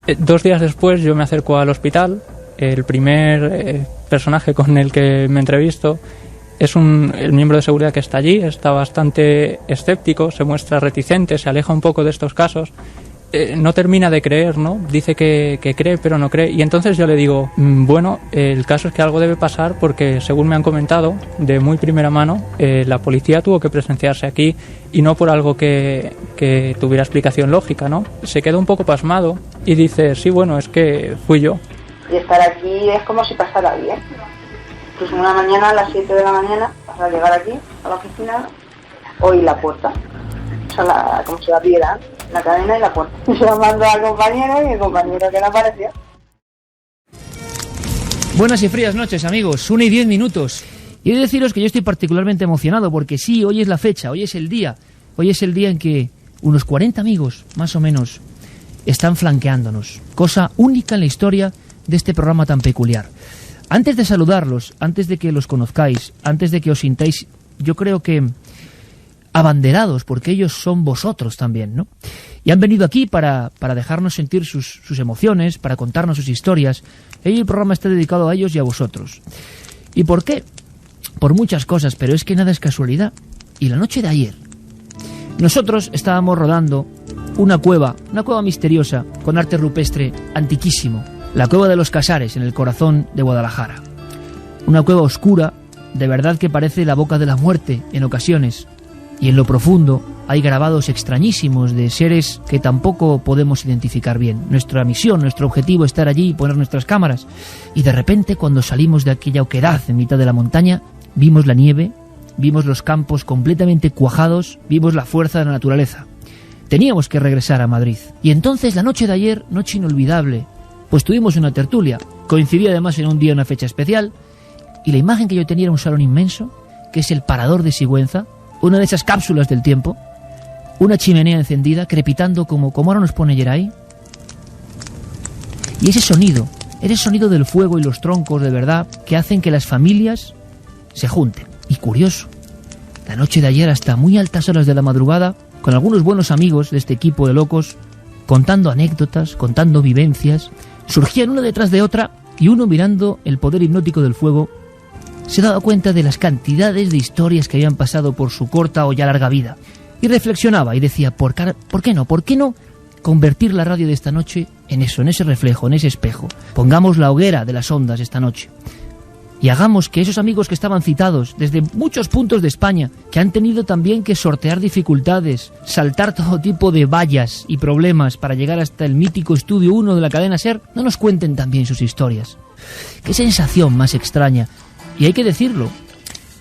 2 días después yo me acerco al hospital. El primer personaje con el que me entrevisto es el miembro de seguridad que está allí. Está bastante escéptico, se muestra reticente, se aleja un poco de estos casos. No termina de creer, ¿no? Dice que cree, pero no cree. Y entonces yo le digo, bueno, el caso es que algo debe pasar porque, según me han comentado, de muy primera mano, la policía tuvo que presenciarse aquí y no por algo que tuviera explicación lógica, ¿no? Se queda un poco pasmado y dice, sí, bueno, es que fui yo. Y estar aquí es como si pasara bien. Pues una mañana a las 7 de la mañana, para llegar aquí, a la oficina, oí la puerta. O sea, como si la vieran. La cadena y la puerta. Yo mando al compañero y el compañero que no apareció. Buenas y frías noches, amigos. 1:10. Y he de deciros que yo estoy particularmente emocionado porque sí, hoy es la fecha, hoy es el día. Hoy es el día en que unos 40 amigos, más o menos, están flanqueándonos. Cosa única en la historia de este programa tan peculiar. Antes de saludarlos, antes de que los conozcáis, antes de que os sintáis, yo creo que abanderados, porque ellos son vosotros también, ¿no? Y han venido aquí para dejarnos sentir sus emociones, para contarnos sus historias. Y el programa está dedicado a ellos y a vosotros. ¿Y por qué? Por muchas cosas, pero es que nada es casualidad. Y la noche de ayer, nosotros estábamos rodando una cueva misteriosa con arte rupestre antiquísimo. La Cueva de los Casares, en el corazón de Guadalajara. Una cueva oscura, de verdad que parece la boca de la muerte en ocasiones. Y en lo profundo hay grabados extrañísimos de seres que tampoco podemos identificar bien. Nuestra misión, nuestro objetivo es estar allí y poner nuestras cámaras. Y de repente, cuando salimos de aquella oquedad en mitad de la montaña, vimos la nieve, vimos los campos completamente cuajados, vimos la fuerza de la naturaleza. Teníamos que regresar a Madrid. Y entonces la noche de ayer, noche inolvidable, pues tuvimos una tertulia. Coincidía además en un día, una fecha especial, y la imagen que yo tenía era un salón inmenso, que es el Parador de Sigüenza, una de esas cápsulas del tiempo, una chimenea encendida, crepitando como ahora nos pone Geray. Y ese sonido del fuego y los troncos de verdad que hacen que las familias se junten. Y curioso, la noche de ayer hasta muy altas horas de la madrugada, con algunos buenos amigos de este equipo de locos, contando anécdotas, contando vivencias, surgían una detrás de otra y uno, mirando el poder hipnótico del fuego, se daba cuenta de las cantidades de historias que habían pasado por su corta o ya larga vida. Y reflexionaba y decía, ¿por qué no? ¿Por qué no convertir la radio de esta noche en eso, en ese reflejo, en ese espejo? Pongamos la hoguera de las ondas esta noche. Y hagamos que esos amigos que estaban citados desde muchos puntos de España, que han tenido también que sortear dificultades, saltar todo tipo de vallas y problemas para llegar hasta el mítico Estudio 1 de la cadena SER, no nos cuenten también sus historias. Qué sensación más extraña. Y hay que decirlo,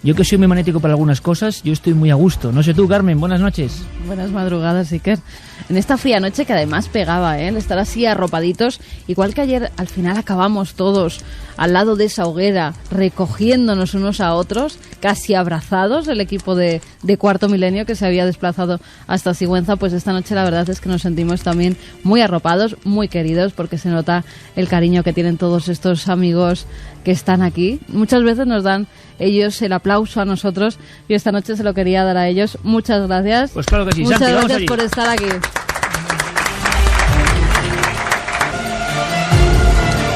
yo que soy muy magnético para algunas cosas, yo estoy muy a gusto. No sé tú, Carmen, buenas noches. Buenas madrugadas, Iker. En esta fría noche que además pegaba, el estar así arropaditos, igual que ayer al final acabamos todos al lado de esa hoguera, recogiéndonos unos a otros, casi abrazados, el equipo de Cuarto Milenio que se había desplazado hasta Sigüenza. Pues esta noche la verdad es que nos sentimos también muy arropados, muy queridos, porque se nota el cariño que tienen todos estos amigos que están aquí. Muchas veces nos dan ellos el aplauso a nosotros y esta noche se lo quería dar a ellos. Muchas gracias. Pues claro que sí, muchas Santi, gracias por estar aquí.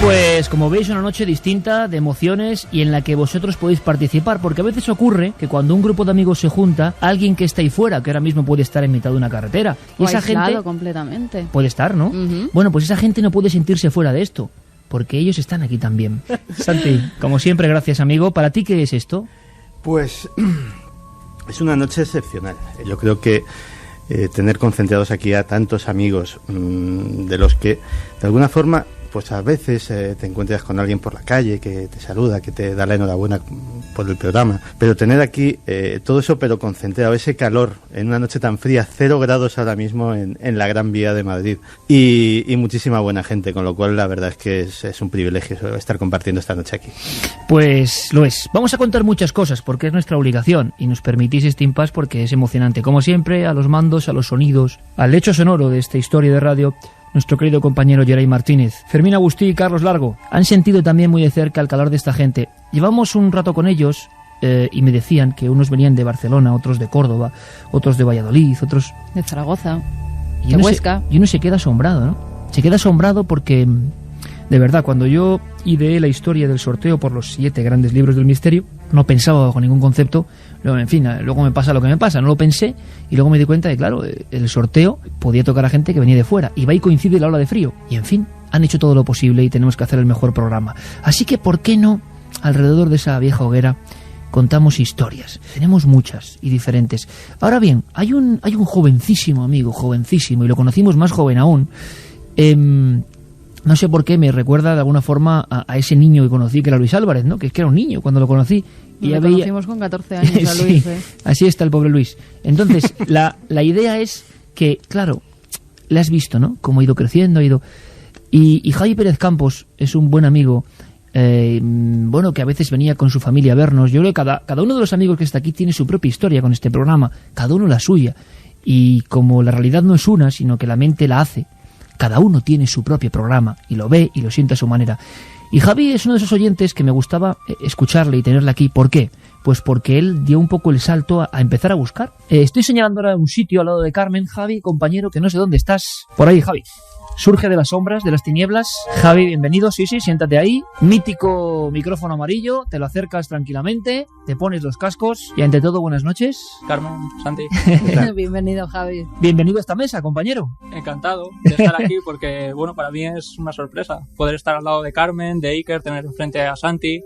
Pues como veis, una noche distinta, de emociones, y en la que vosotros podéis participar, porque a veces ocurre que cuando un grupo de amigos se junta, alguien que está ahí fuera, que ahora mismo puede estar en mitad de una carretera, y esa gente completamente puede estar, ¿no? Bueno, pues esa gente no puede sentirse fuera de esto, porque ellos están aquí también. Santi, como siempre, gracias, amigo. ¿Para ti qué es esto? Pues es una noche excepcional. Yo creo que tener concentrados aquí a tantos amigos, de los que de alguna forma pues a veces te encuentras con alguien por la calle que te saluda, que te da la enhorabuena por el programa, pero tener aquí todo eso pero concentrado, ese calor en una noche tan fría, 0 grados ahora mismo en la Gran Vía de Madrid, y muchísima buena gente, con lo cual la verdad es que es un privilegio estar compartiendo esta noche aquí. Pues lo es. Vamos a contar muchas cosas porque es nuestra obligación y nos permitís este impasse porque es emocionante. Como siempre, a los mandos, a los sonidos, al hecho sonoro de esta historia de radio, nuestro querido compañero Geray Martínez. Fermín Agustí y Carlos Largo han sentido también muy de cerca el calor de esta gente. Llevamos un rato con ellos y me decían que unos venían de Barcelona, otros de Córdoba, otros de Valladolid, otros de Zaragoza, y de Huesca. Y uno se queda asombrado, ¿no? Se queda asombrado porque, de verdad, cuando yo ideé la historia del sorteo por los 7 grandes libros del misterio, no pensaba bajo ningún concepto. En fin, luego me pasa lo que me pasa, no lo pensé y luego me di cuenta de que, claro, el sorteo podía tocar a gente que venía de fuera y va y coincide la ola de frío. Y en fin, han hecho todo lo posible y tenemos que hacer el mejor programa. Así que, ¿por qué no, alrededor de esa vieja hoguera, contamos historias? Tenemos muchas y diferentes. Ahora bien, hay un jovencísimo amigo, jovencísimo, y lo conocimos más joven aún. No sé por qué me recuerda de alguna forma a ese niño que conocí, que era Luis Álvarez, ¿no? Que es que era un niño cuando lo conocí. Y lo conocimos con 14 años a Luis. Sí, así está el pobre Luis. Entonces, la idea es que, claro, le has visto, ¿no? Cómo ha ido creciendo, ha ido... Y Javi Pérez Campos es un buen amigo, bueno, que a veces venía con su familia a vernos. Yo creo que cada uno de los amigos que está aquí tiene su propia historia con este programa, cada uno la suya. Y como la realidad no es una, sino que la mente la hace, cada uno tiene su propio programa y lo ve y lo siente a su manera. Y Javi es uno de esos oyentes que me gustaba escucharle y tenerle aquí. ¿Por qué? Pues porque él dio un poco el salto a empezar a buscar. Estoy señalando ahora un sitio al lado de Carmen. Javi, compañero, que no sé dónde estás. Por ahí, Javi. Surge de las sombras, de las tinieblas. Javi, bienvenido. Sí, siéntate ahí. Mítico micrófono amarillo. Te lo acercas tranquilamente. Te pones los cascos. Y ante todo, buenas noches. Carmen, Santi. Bienvenido, Javi. Bienvenido a esta mesa, compañero. Encantado de estar aquí porque, bueno, para mí es una sorpresa poder estar al lado de Carmen, de Iker, tener enfrente a Santi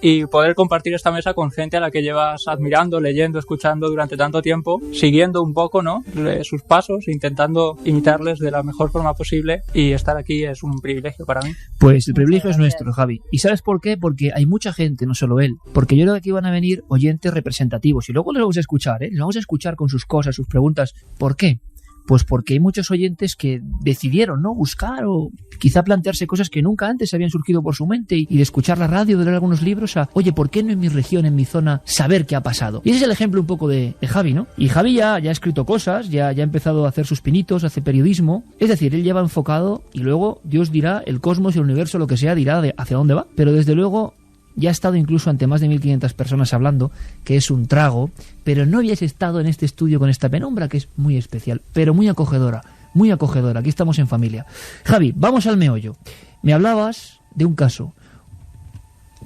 y poder compartir esta mesa con gente a la que llevas admirando, leyendo, escuchando durante tanto tiempo, siguiendo un poco, ¿no?, sus pasos, intentando imitarles de la mejor forma posible, y estar aquí es un privilegio para mí. Pues el privilegio es nuestro, Javi. ¿Y sabes por qué? Porque hay mucha gente, no solo él, porque yo creo que aquí van a venir oyentes representativos y luego les vamos a escuchar, les vamos a escuchar con sus cosas, sus preguntas. ¿Por qué? Pues porque hay muchos oyentes que decidieron, ¿no?, buscar o quizá plantearse cosas que nunca antes habían surgido por su mente, y de escuchar la radio, de leer algunos libros, a, oye, ¿por qué no en mi región, en mi zona, saber qué ha pasado? Y ese es el ejemplo un poco de Javi, ¿no? Y Javi ya ha escrito cosas, ya ha empezado a hacer sus pinitos, hace periodismo. Es decir, él ya va enfocado y luego Dios dirá, el cosmos, el universo, lo que sea, dirá hacia dónde va. Pero desde luego ya ha estado incluso ante más de 1.500 personas hablando, que es un trago, pero no habías estado en este estudio con esta penumbra, que es muy especial, pero muy acogedora, muy acogedora. Aquí estamos en familia. Javi, vamos al meollo. Me hablabas de un caso.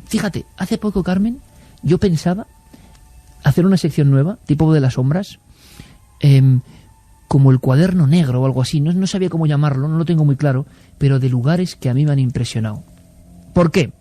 Fíjate, hace poco, Carmen, yo pensaba hacer una sección nueva, tipo de las sombras, como el cuaderno negro o algo así, no sabía cómo llamarlo, no lo tengo muy claro, pero de lugares que a mí me han impresionado. ¿Por qué?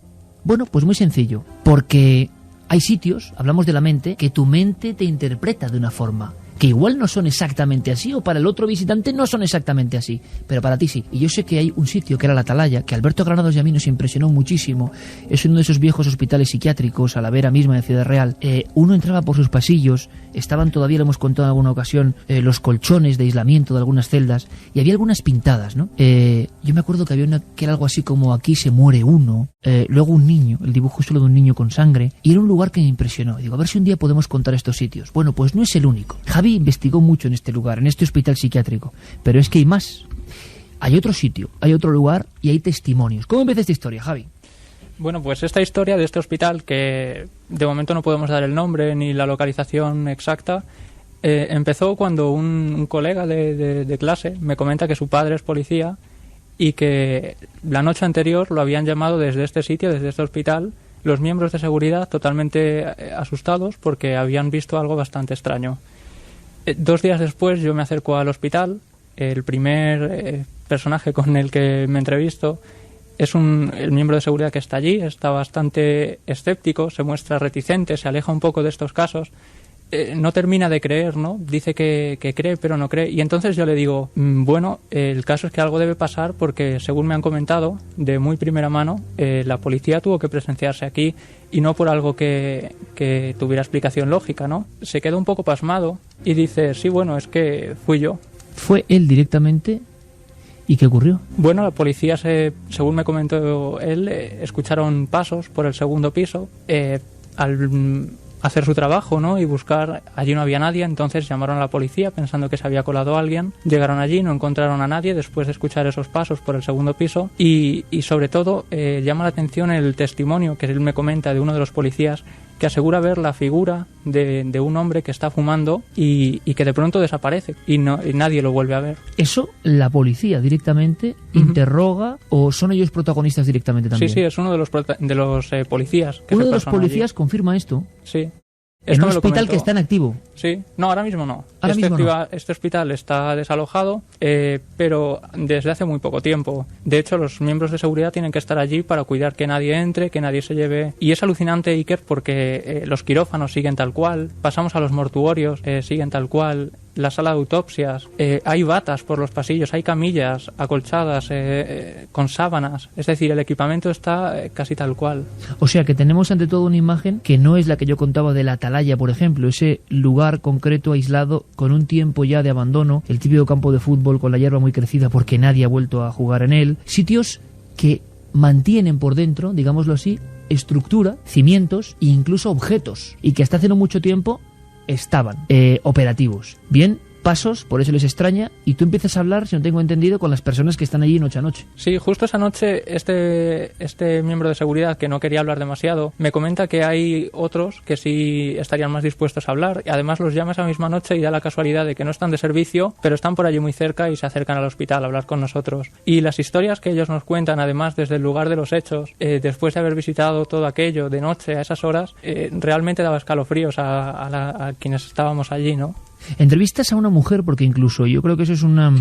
Bueno, pues muy sencillo, porque hay sitios, hablamos de la mente, que tu mente te interpreta de una forma, que igual no son exactamente así, o para el otro visitante no son exactamente así, pero para ti sí. Y yo sé que hay un sitio que era la Atalaya, que Alberto Granados y a mí nos impresionó muchísimo. Es uno de esos viejos hospitales psiquiátricos a la vera misma de Ciudad Real. Uno entraba por sus pasillos, estaban todavía, lo hemos contado en alguna ocasión, los colchones de aislamiento de algunas celdas, y había algunas pintadas, ¿no? Yo me acuerdo que había una que era algo así como aquí se muere uno, luego un niño, el dibujo solo de un niño con sangre, y era un lugar que me impresionó. Digo, a ver si un día podemos contar estos sitios. Bueno, pues no es el único. Javi investigó mucho en este lugar, en este hospital psiquiátrico, pero es que hay más. Hay otro sitio, hay otro lugar y hay testimonios. ¿Cómo empieza esta historia, Javi? Bueno, pues esta historia de este hospital, que de momento no podemos dar el nombre ni la localización exacta, empezó cuando un colega de clase me comenta que su padre es policía y que la noche anterior lo habían llamado desde este sitio, desde este hospital, los miembros de seguridad totalmente asustados porque habían visto algo bastante extraño. 2 días después yo me acerco al hospital. El primer personaje con el que me entrevisto es el miembro de seguridad que está allí. Está bastante escéptico, se muestra reticente, se aleja un poco de estos casos. No termina de creer, ¿no? Dice que cree, pero no cree. Y entonces yo le digo, bueno, el caso es que algo debe pasar porque, según me han comentado, de muy primera mano, la policía tuvo que presenciarse aquí y no por algo que tuviera explicación lógica, ¿no? Se queda un poco pasmado y dice, sí, bueno, es que fui yo. ¿Fue él directamente? ¿Y qué ocurrió? Bueno, la policía, según me comentó él, escucharon pasos por el segundo piso. Al hacer su trabajo, ¿no?, y buscar, allí no había nadie, entonces llamaron a la policía pensando que se había colado alguien. Llegaron allí, no encontraron a nadie después de escuchar esos pasos por el segundo piso y sobre todo llama la atención el testimonio que él me comenta de uno de los policías que asegura ver la figura de un hombre que está fumando y que de pronto desaparece y nadie lo vuelve a ver. ¿Eso la policía directamente interroga o son ellos protagonistas directamente también? Sí, es uno de los policías. Uno de los policías confirma esto. Sí. En un hospital que está en activo. Sí, no, ahora mismo no. No. Este hospital está desalojado, pero desde hace muy poco tiempo. De hecho, los miembros de seguridad tienen que estar allí para cuidar que nadie entre, que nadie se lleve. Y es alucinante, Iker, porque los quirófanos siguen tal cual, pasamos a los mortuorios, siguen tal cual, la sala de autopsias, hay batas por los pasillos, hay camillas acolchadas con sábanas. Es decir, el equipamiento está casi tal cual. O sea que tenemos ante todo una imagen que no es la que yo contaba de la Atalaya, por ejemplo, ese lugar concreto aislado con un tiempo ya de abandono, el típico campo de fútbol con la hierba muy crecida porque nadie ha vuelto a jugar en él, sitios que mantienen por dentro, digámoslo así, estructura, cimientos e incluso objetos, y que hasta hace no mucho tiempo estaban operativos. Bien, pasos, por eso les extraña, y tú empiezas a hablar, si no tengo entendido, con las personas que están allí noche a noche. Sí, justo esa noche este miembro de seguridad, que no quería hablar demasiado, me comenta que hay otros que sí estarían más dispuestos a hablar, y además los llama esa misma noche y da la casualidad de que no están de servicio, pero están por allí muy cerca y se acercan al hospital a hablar con nosotros. Y las historias que ellos nos cuentan, además desde el lugar de los hechos, después de haber visitado todo aquello de noche a esas horas, realmente daba escalofríos a quienes estábamos allí, ¿no? Entrevistas a una mujer, porque incluso yo creo que eso es una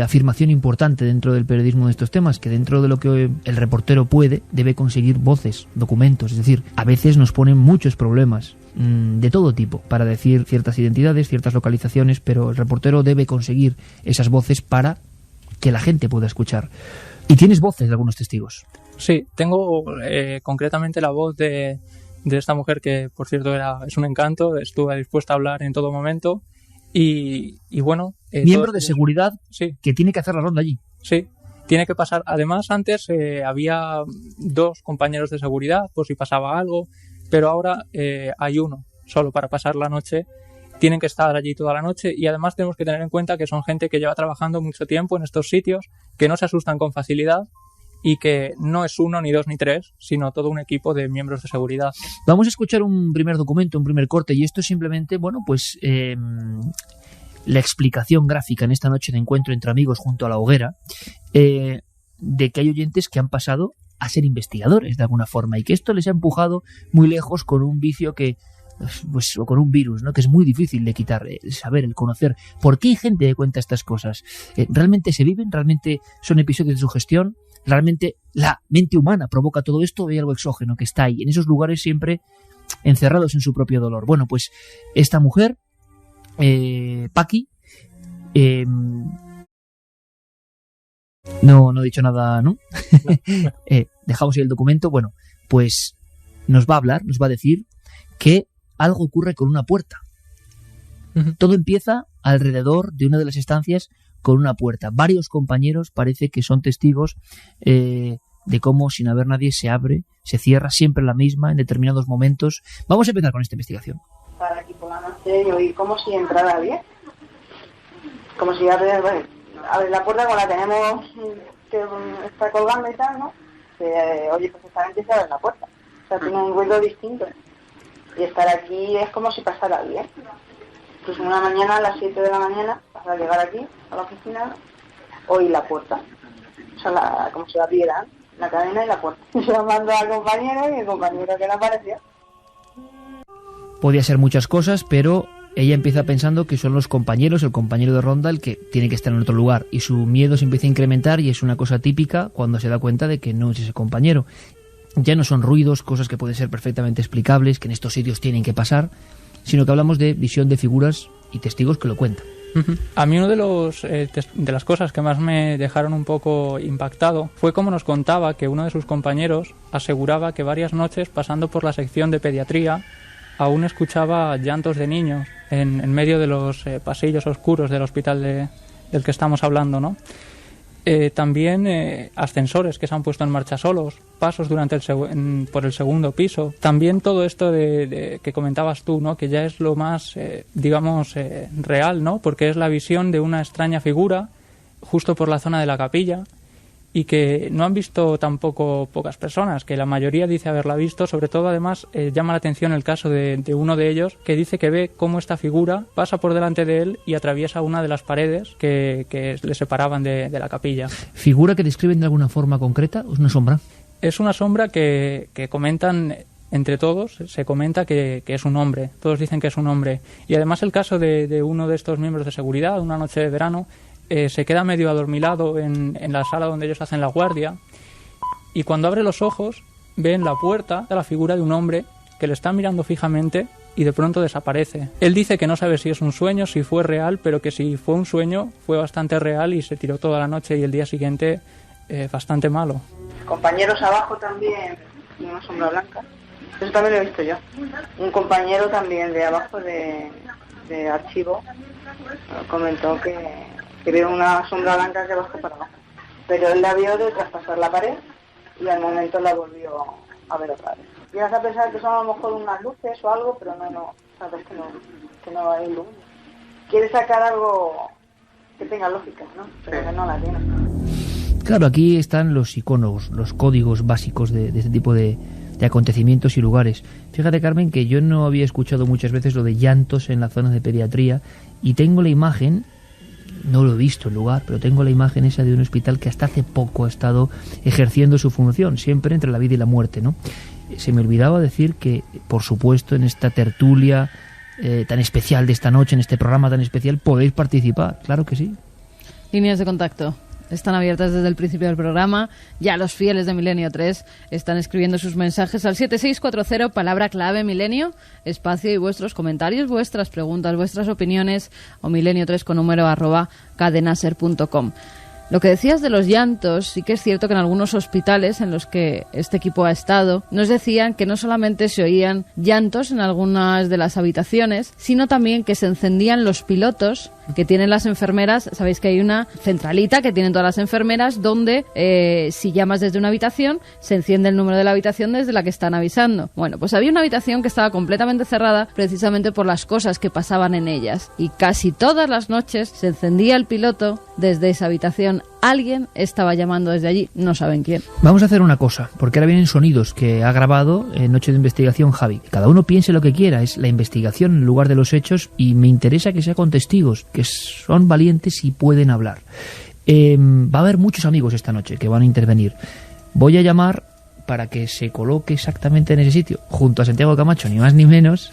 afirmación importante dentro del periodismo de estos temas, que dentro de lo que el reportero puede, debe conseguir voces, documentos. Es decir, a veces nos ponen muchos problemas de todo tipo para decir ciertas identidades, ciertas localizaciones, pero el reportero debe conseguir esas voces para que la gente pueda escuchar. Y tienes voces de algunos testigos. Sí, tengo concretamente la voz de esta mujer que, por cierto, es un encanto, estuvo dispuesta a hablar en todo momento y bueno... miembro de seguridad, sí, que tiene que hacer la ronda allí. Sí, tiene que pasar. Además, antes había 2 compañeros de seguridad por si pasaba algo, pero ahora hay uno solo para pasar la noche. Tienen que estar allí toda la noche y además tenemos que tener en cuenta que son gente que lleva trabajando mucho tiempo en estos sitios, que no se asustan con facilidad y que no es 1, ni 2, ni 3, sino todo un equipo de miembros de seguridad. Vamos a escuchar un primer documento, un primer corte, y esto es simplemente, bueno, pues la explicación gráfica en esta noche de encuentro entre amigos junto a la hoguera, de que hay oyentes que han pasado a ser investigadores de alguna forma y que esto les ha empujado muy lejos con un vicio que, pues, o con un virus, ¿no?, que es muy difícil de quitar, el saber, el conocer. ¿Por qué hay gente que cuenta estas cosas? ¿Realmente se viven? ¿Realmente son episodios de sugestión? ¿Realmente la mente humana provoca todo esto? ¿O hay algo exógeno que está ahí, en esos lugares siempre encerrados en su propio dolor? Bueno, pues esta mujer, Paqui, no he dicho nada, ¿no? Dejamos ahí el documento. Bueno, pues nos va a hablar, nos va a decir que algo ocurre con una puerta. Todo empieza alrededor de una de las estancias con una puerta. Varios compañeros parece que son testigos de cómo, sin haber nadie, se abre, se cierra, siempre la misma en determinados momentos. Vamos a empezar con esta investigación. Para aquí por la noche y oír como si entrara alguien. Como si abre la puerta como la tenemos, que está colgando y tal, ¿no? Oye, perfectamente se abre la puerta. O sea, tiene un ruido distinto. Y estar aquí es como si pasara alguien. Pues una mañana a las 7 de la mañana, para llegar aquí, a la oficina, oí la puerta. O sea, como si la abrieran, la cadena y la puerta. Llamando al compañero y el compañero que no apareció. Podía ser muchas cosas, pero ella empieza pensando que son los compañeros, el compañero de ronda, el que tiene que estar en otro lugar. Y su miedo se empieza a incrementar y es una cosa típica cuando se da cuenta de que no es ese compañero. Ya no son ruidos, cosas que pueden ser perfectamente explicables, que en estos sitios tienen que pasar, sino que hablamos de visión de figuras y testigos que lo cuentan. A mí uno de las cosas que más me dejaron un poco impactado fue cómo nos contaba que uno de sus compañeros aseguraba que varias noches, pasando por la sección de pediatría, aún escuchaba llantos de niños en medio de los pasillos oscuros del hospital del que estamos hablando, ¿no? También ascensores que se han puesto en marcha solos, pasos por el segundo piso. También todo esto que comentabas tú, ¿no?, que ya es lo más, real, ¿no?, porque es la visión de una extraña figura justo por la zona de la capilla y que no han visto tampoco pocas personas, que la mayoría dice haberla visto. Sobre todo, además, llama la atención el caso de uno de ellos, que dice que ve cómo esta figura pasa por delante de él y atraviesa una de las paredes que le separaban de la capilla. ¿Figura que describen de alguna forma concreta o es una sombra? Es una sombra que comentan entre todos, se comenta que es un hombre, todos dicen que es un hombre. Y además el caso de uno de estos miembros de seguridad, una noche de verano, se queda medio adormilado en la sala donde ellos hacen la guardia, y cuando abre los ojos ve en la puerta la figura de un hombre que le está mirando fijamente y de pronto desaparece. Él dice que no sabe si es un sueño, si fue real, pero que si fue un sueño fue bastante real y se tiró toda la noche y el día siguiente bastante malo. Compañeros abajo también, y una sombra blanca. Eso también lo he visto yo. Un compañero también de abajo de archivo comentó que vio una sombra blanca que bajó para abajo. Pero él la vio de traspasar la pared y al momento la volvió a ver otra vez. Llegas a pensar que son a lo mejor unas luces o algo, pero no, sabes que no hay luz. Quiere sacar algo que tenga lógica, ¿no? Pero que no la tiene. Claro, aquí están los iconos, los códigos básicos de este tipo de acontecimientos y lugares. Fíjate, Carmen, que yo no había escuchado muchas veces lo de llantos en la zona de pediatría y tengo la imagen, no lo he visto el lugar, pero tengo la imagen esa de un hospital que hasta hace poco ha estado ejerciendo su función, siempre entre la vida y la muerte, ¿no? Se me olvidaba decir que, por supuesto, en esta tertulia tan especial de esta noche, en este programa tan especial, podéis participar, claro que sí. Líneas de contacto están abiertas desde el principio del programa. Ya los fieles de Milenio 3 están escribiendo sus mensajes al 7640, palabra clave Milenio, espacio, y vuestros comentarios, vuestras preguntas, vuestras opiniones, o milenio3 con número @cadenaser.com. Lo que decías de los llantos, sí que es cierto que en algunos hospitales en los que este equipo ha estado, nos decían que no solamente se oían llantos en algunas de las habitaciones, sino también que se encendían los pilotos que tienen las enfermeras. Sabéis que hay una centralita que tienen todas las enfermeras donde si llamas desde una habitación, se enciende el número de la habitación desde la que están avisando. Bueno, pues había una habitación que estaba completamente cerrada precisamente por las cosas que pasaban en ellas, y casi todas las noches se encendía el piloto desde esa habitación. Alguien estaba llamando desde allí, no saben quién. Vamos a hacer una cosa, porque ahora vienen sonidos que ha grabado en Noche de Investigación Javi. Cada uno piense lo que quiera, es la investigación en lugar de los hechos, y me interesa que sea con testigos, que son valientes y pueden hablar. Va a haber muchos amigos esta noche que van a intervenir. Voy a llamar para que se coloque exactamente en ese sitio, junto a Santiago Camacho, ni más ni menos,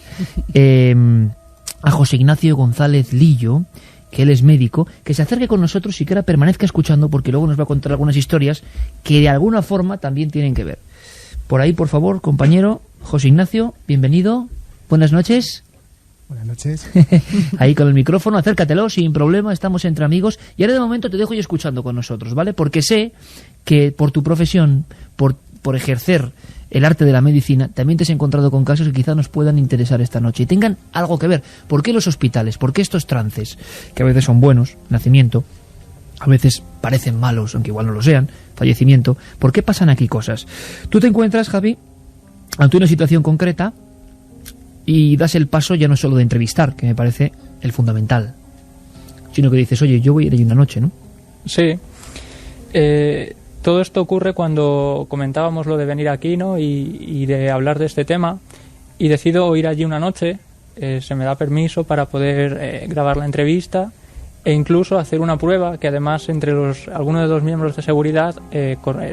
a José Ignacio González Lillo, que él es médico, que se acerque con nosotros y que ahora permanezca escuchando, porque luego nos va a contar algunas historias que de alguna forma también tienen que ver. Por ahí, por favor, compañero José Ignacio, bienvenido, buenas noches. Buenas noches. Ahí con el micrófono, acércatelo sin problema, estamos entre amigos, y ahora de momento te dejo yo escuchando con nosotros, ¿vale? Porque sé que por tu profesión, por ejercer el arte de la medicina, también te has encontrado con casos que quizás nos puedan interesar esta noche y tengan algo que ver. ¿Por qué los hospitales? ¿Por qué estos trances? Que a veces son buenos, nacimiento, a veces parecen malos, aunque igual no lo sean, fallecimiento. ¿Por qué pasan aquí cosas? Tú te encuentras, Javi, ante una situación concreta y das el paso ya no solo de entrevistar, que me parece el fundamental, sino que dices, oye, yo voy a ir ahí una noche, ¿no? Sí. Todo esto ocurre cuando comentábamos lo de venir aquí, ¿no? Y de hablar de este tema, y decido ir allí una noche. Se me da permiso para poder grabar la entrevista e incluso hacer una prueba que además entre algunos de los miembros de seguridad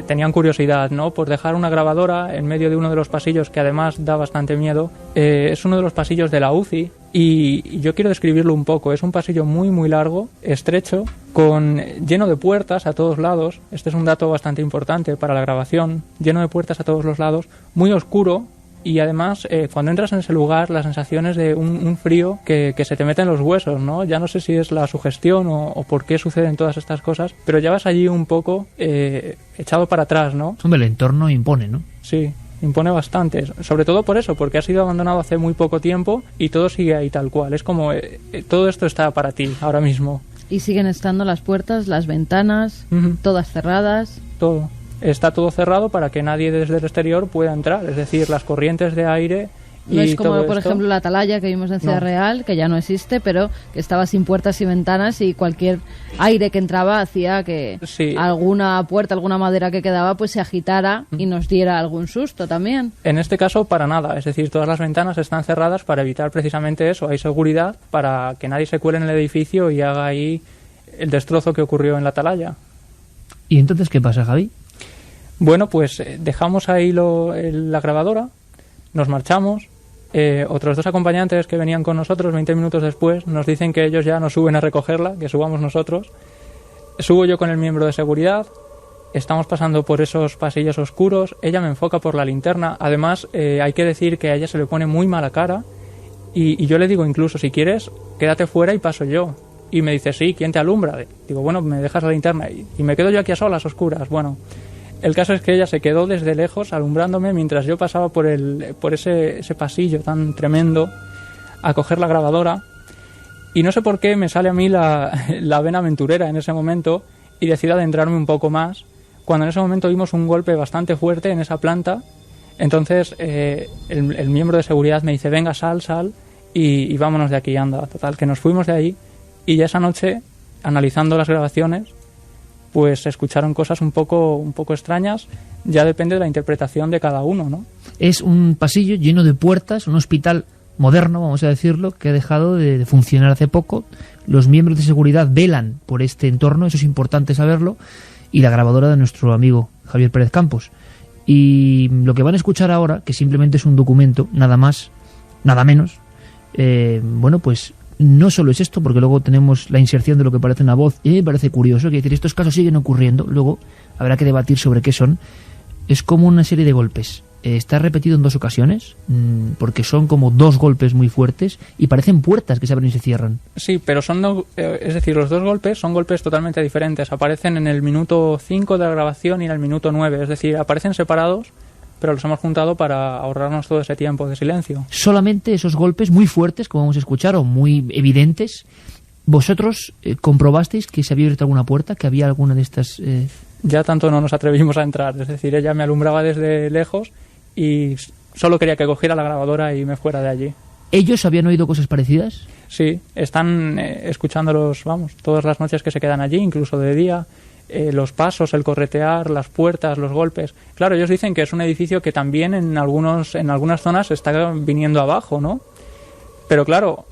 tenían curiosidad, ¿no? Por dejar una grabadora en medio de uno de los pasillos que además da bastante miedo. Es uno de los pasillos de la UCI y yo quiero describirlo un poco. Es un pasillo muy muy largo, estrecho, lleno de puertas a todos lados. Este es un dato bastante importante para la grabación. Lleno de puertas a todos los lados, muy oscuro. Y además, cuando entras en ese lugar, la sensación es de un frío que se te mete en los huesos, ¿no? Ya no sé si es la sugestión o por qué suceden todas estas cosas, pero ya vas allí un poco echado para atrás, ¿no? Hombre, el entorno impone, ¿no? Sí, impone bastante. Sobre todo por eso, porque ha sido abandonado hace muy poco tiempo y todo sigue ahí tal cual. Es como, todo esto está para ti ahora mismo. Y siguen estando las puertas, las ventanas, todas cerradas. Todo. Está todo cerrado para que nadie desde el exterior pueda entrar. Es decir, las corrientes de aire No Y es como, todo por esto- ejemplo, la atalaya que vimos en Ciudad No. Real, que ya no existe, pero que estaba sin puertas y ventanas y cualquier aire que entraba hacía que Sí. alguna puerta, alguna madera que quedaba, pues se agitara y nos diera algún susto también. En este caso, para nada. Es decir, todas las ventanas están cerradas para evitar precisamente eso. Hay seguridad para que nadie se cuele en el edificio y haga ahí el destrozo que ocurrió en la atalaya. ¿Y entonces qué pasa, Javi? Bueno, pues dejamos ahí la grabadora, nos marchamos. Otros 2 acompañantes que venían con nosotros 20 minutos después nos dicen que ellos ya nos suben a recogerla, que subamos nosotros. Subo yo con el miembro de seguridad, estamos pasando por esos pasillos oscuros, ella me enfoca por la linterna. Además, hay que decir que a ella se le pone muy mala cara y yo le digo incluso, si quieres, quédate fuera y paso yo. Y me dice, sí, ¿quién te alumbra? Digo, bueno, me dejas la linterna y me quedo yo aquí a solas, oscuras. Bueno, el caso es que ella se quedó desde lejos alumbrándome mientras yo pasaba por ese pasillo tan tremendo a coger la grabadora. Y no sé por qué me sale a mí la vena aventurera en ese momento y decido adentrarme un poco más, cuando en ese momento vimos un golpe bastante fuerte en esa planta. Entonces el miembro de seguridad me dice, venga, sal y vámonos de aquí, anda. Total, que nos fuimos de ahí y ya esa noche, analizando las grabaciones, pues se escucharon cosas un poco extrañas. Ya depende de la interpretación de cada uno, ¿no? Es un pasillo lleno de puertas, un hospital moderno, vamos a decirlo, que ha dejado de funcionar hace poco. Los miembros de seguridad velan por este entorno, eso es importante saberlo, y la grabadora de nuestro amigo Javier Pérez Campos. Y lo que van a escuchar ahora, que simplemente es un documento, nada más, nada menos, bueno, pues no solo es esto, porque luego tenemos la inserción de lo que parece una voz, y a mí me parece curioso, que decir, estos casos siguen ocurriendo, luego habrá que debatir sobre qué son. Es como una serie de golpes. Está repetido en 2 ocasiones, porque son como 2 golpes muy fuertes y parecen puertas que se abren y se cierran. Sí, pero es decir, los 2 golpes son golpes totalmente diferentes. Aparecen en el minuto 5 de la grabación y en el minuto 9. Es decir, aparecen separados, pero los hemos juntado para ahorrarnos todo ese tiempo de silencio. Solamente esos golpes muy fuertes, como vamos a escuchar, o muy evidentes. ¿Vosotros comprobasteis que se había abierto alguna puerta, que había alguna de estas...? Ya tanto no nos atrevimos a entrar. Es decir, ella me alumbraba desde lejos y solo quería que cogiera la grabadora y me fuera de allí. ¿Ellos habían oído cosas parecidas? Sí, están escuchándolos, vamos, todas las noches que se quedan allí, incluso de día, los pasos, el corretear, las puertas, los golpes. Claro, ellos dicen que es un edificio que también en algunas zonas está viniendo abajo, ¿no? Pero claro,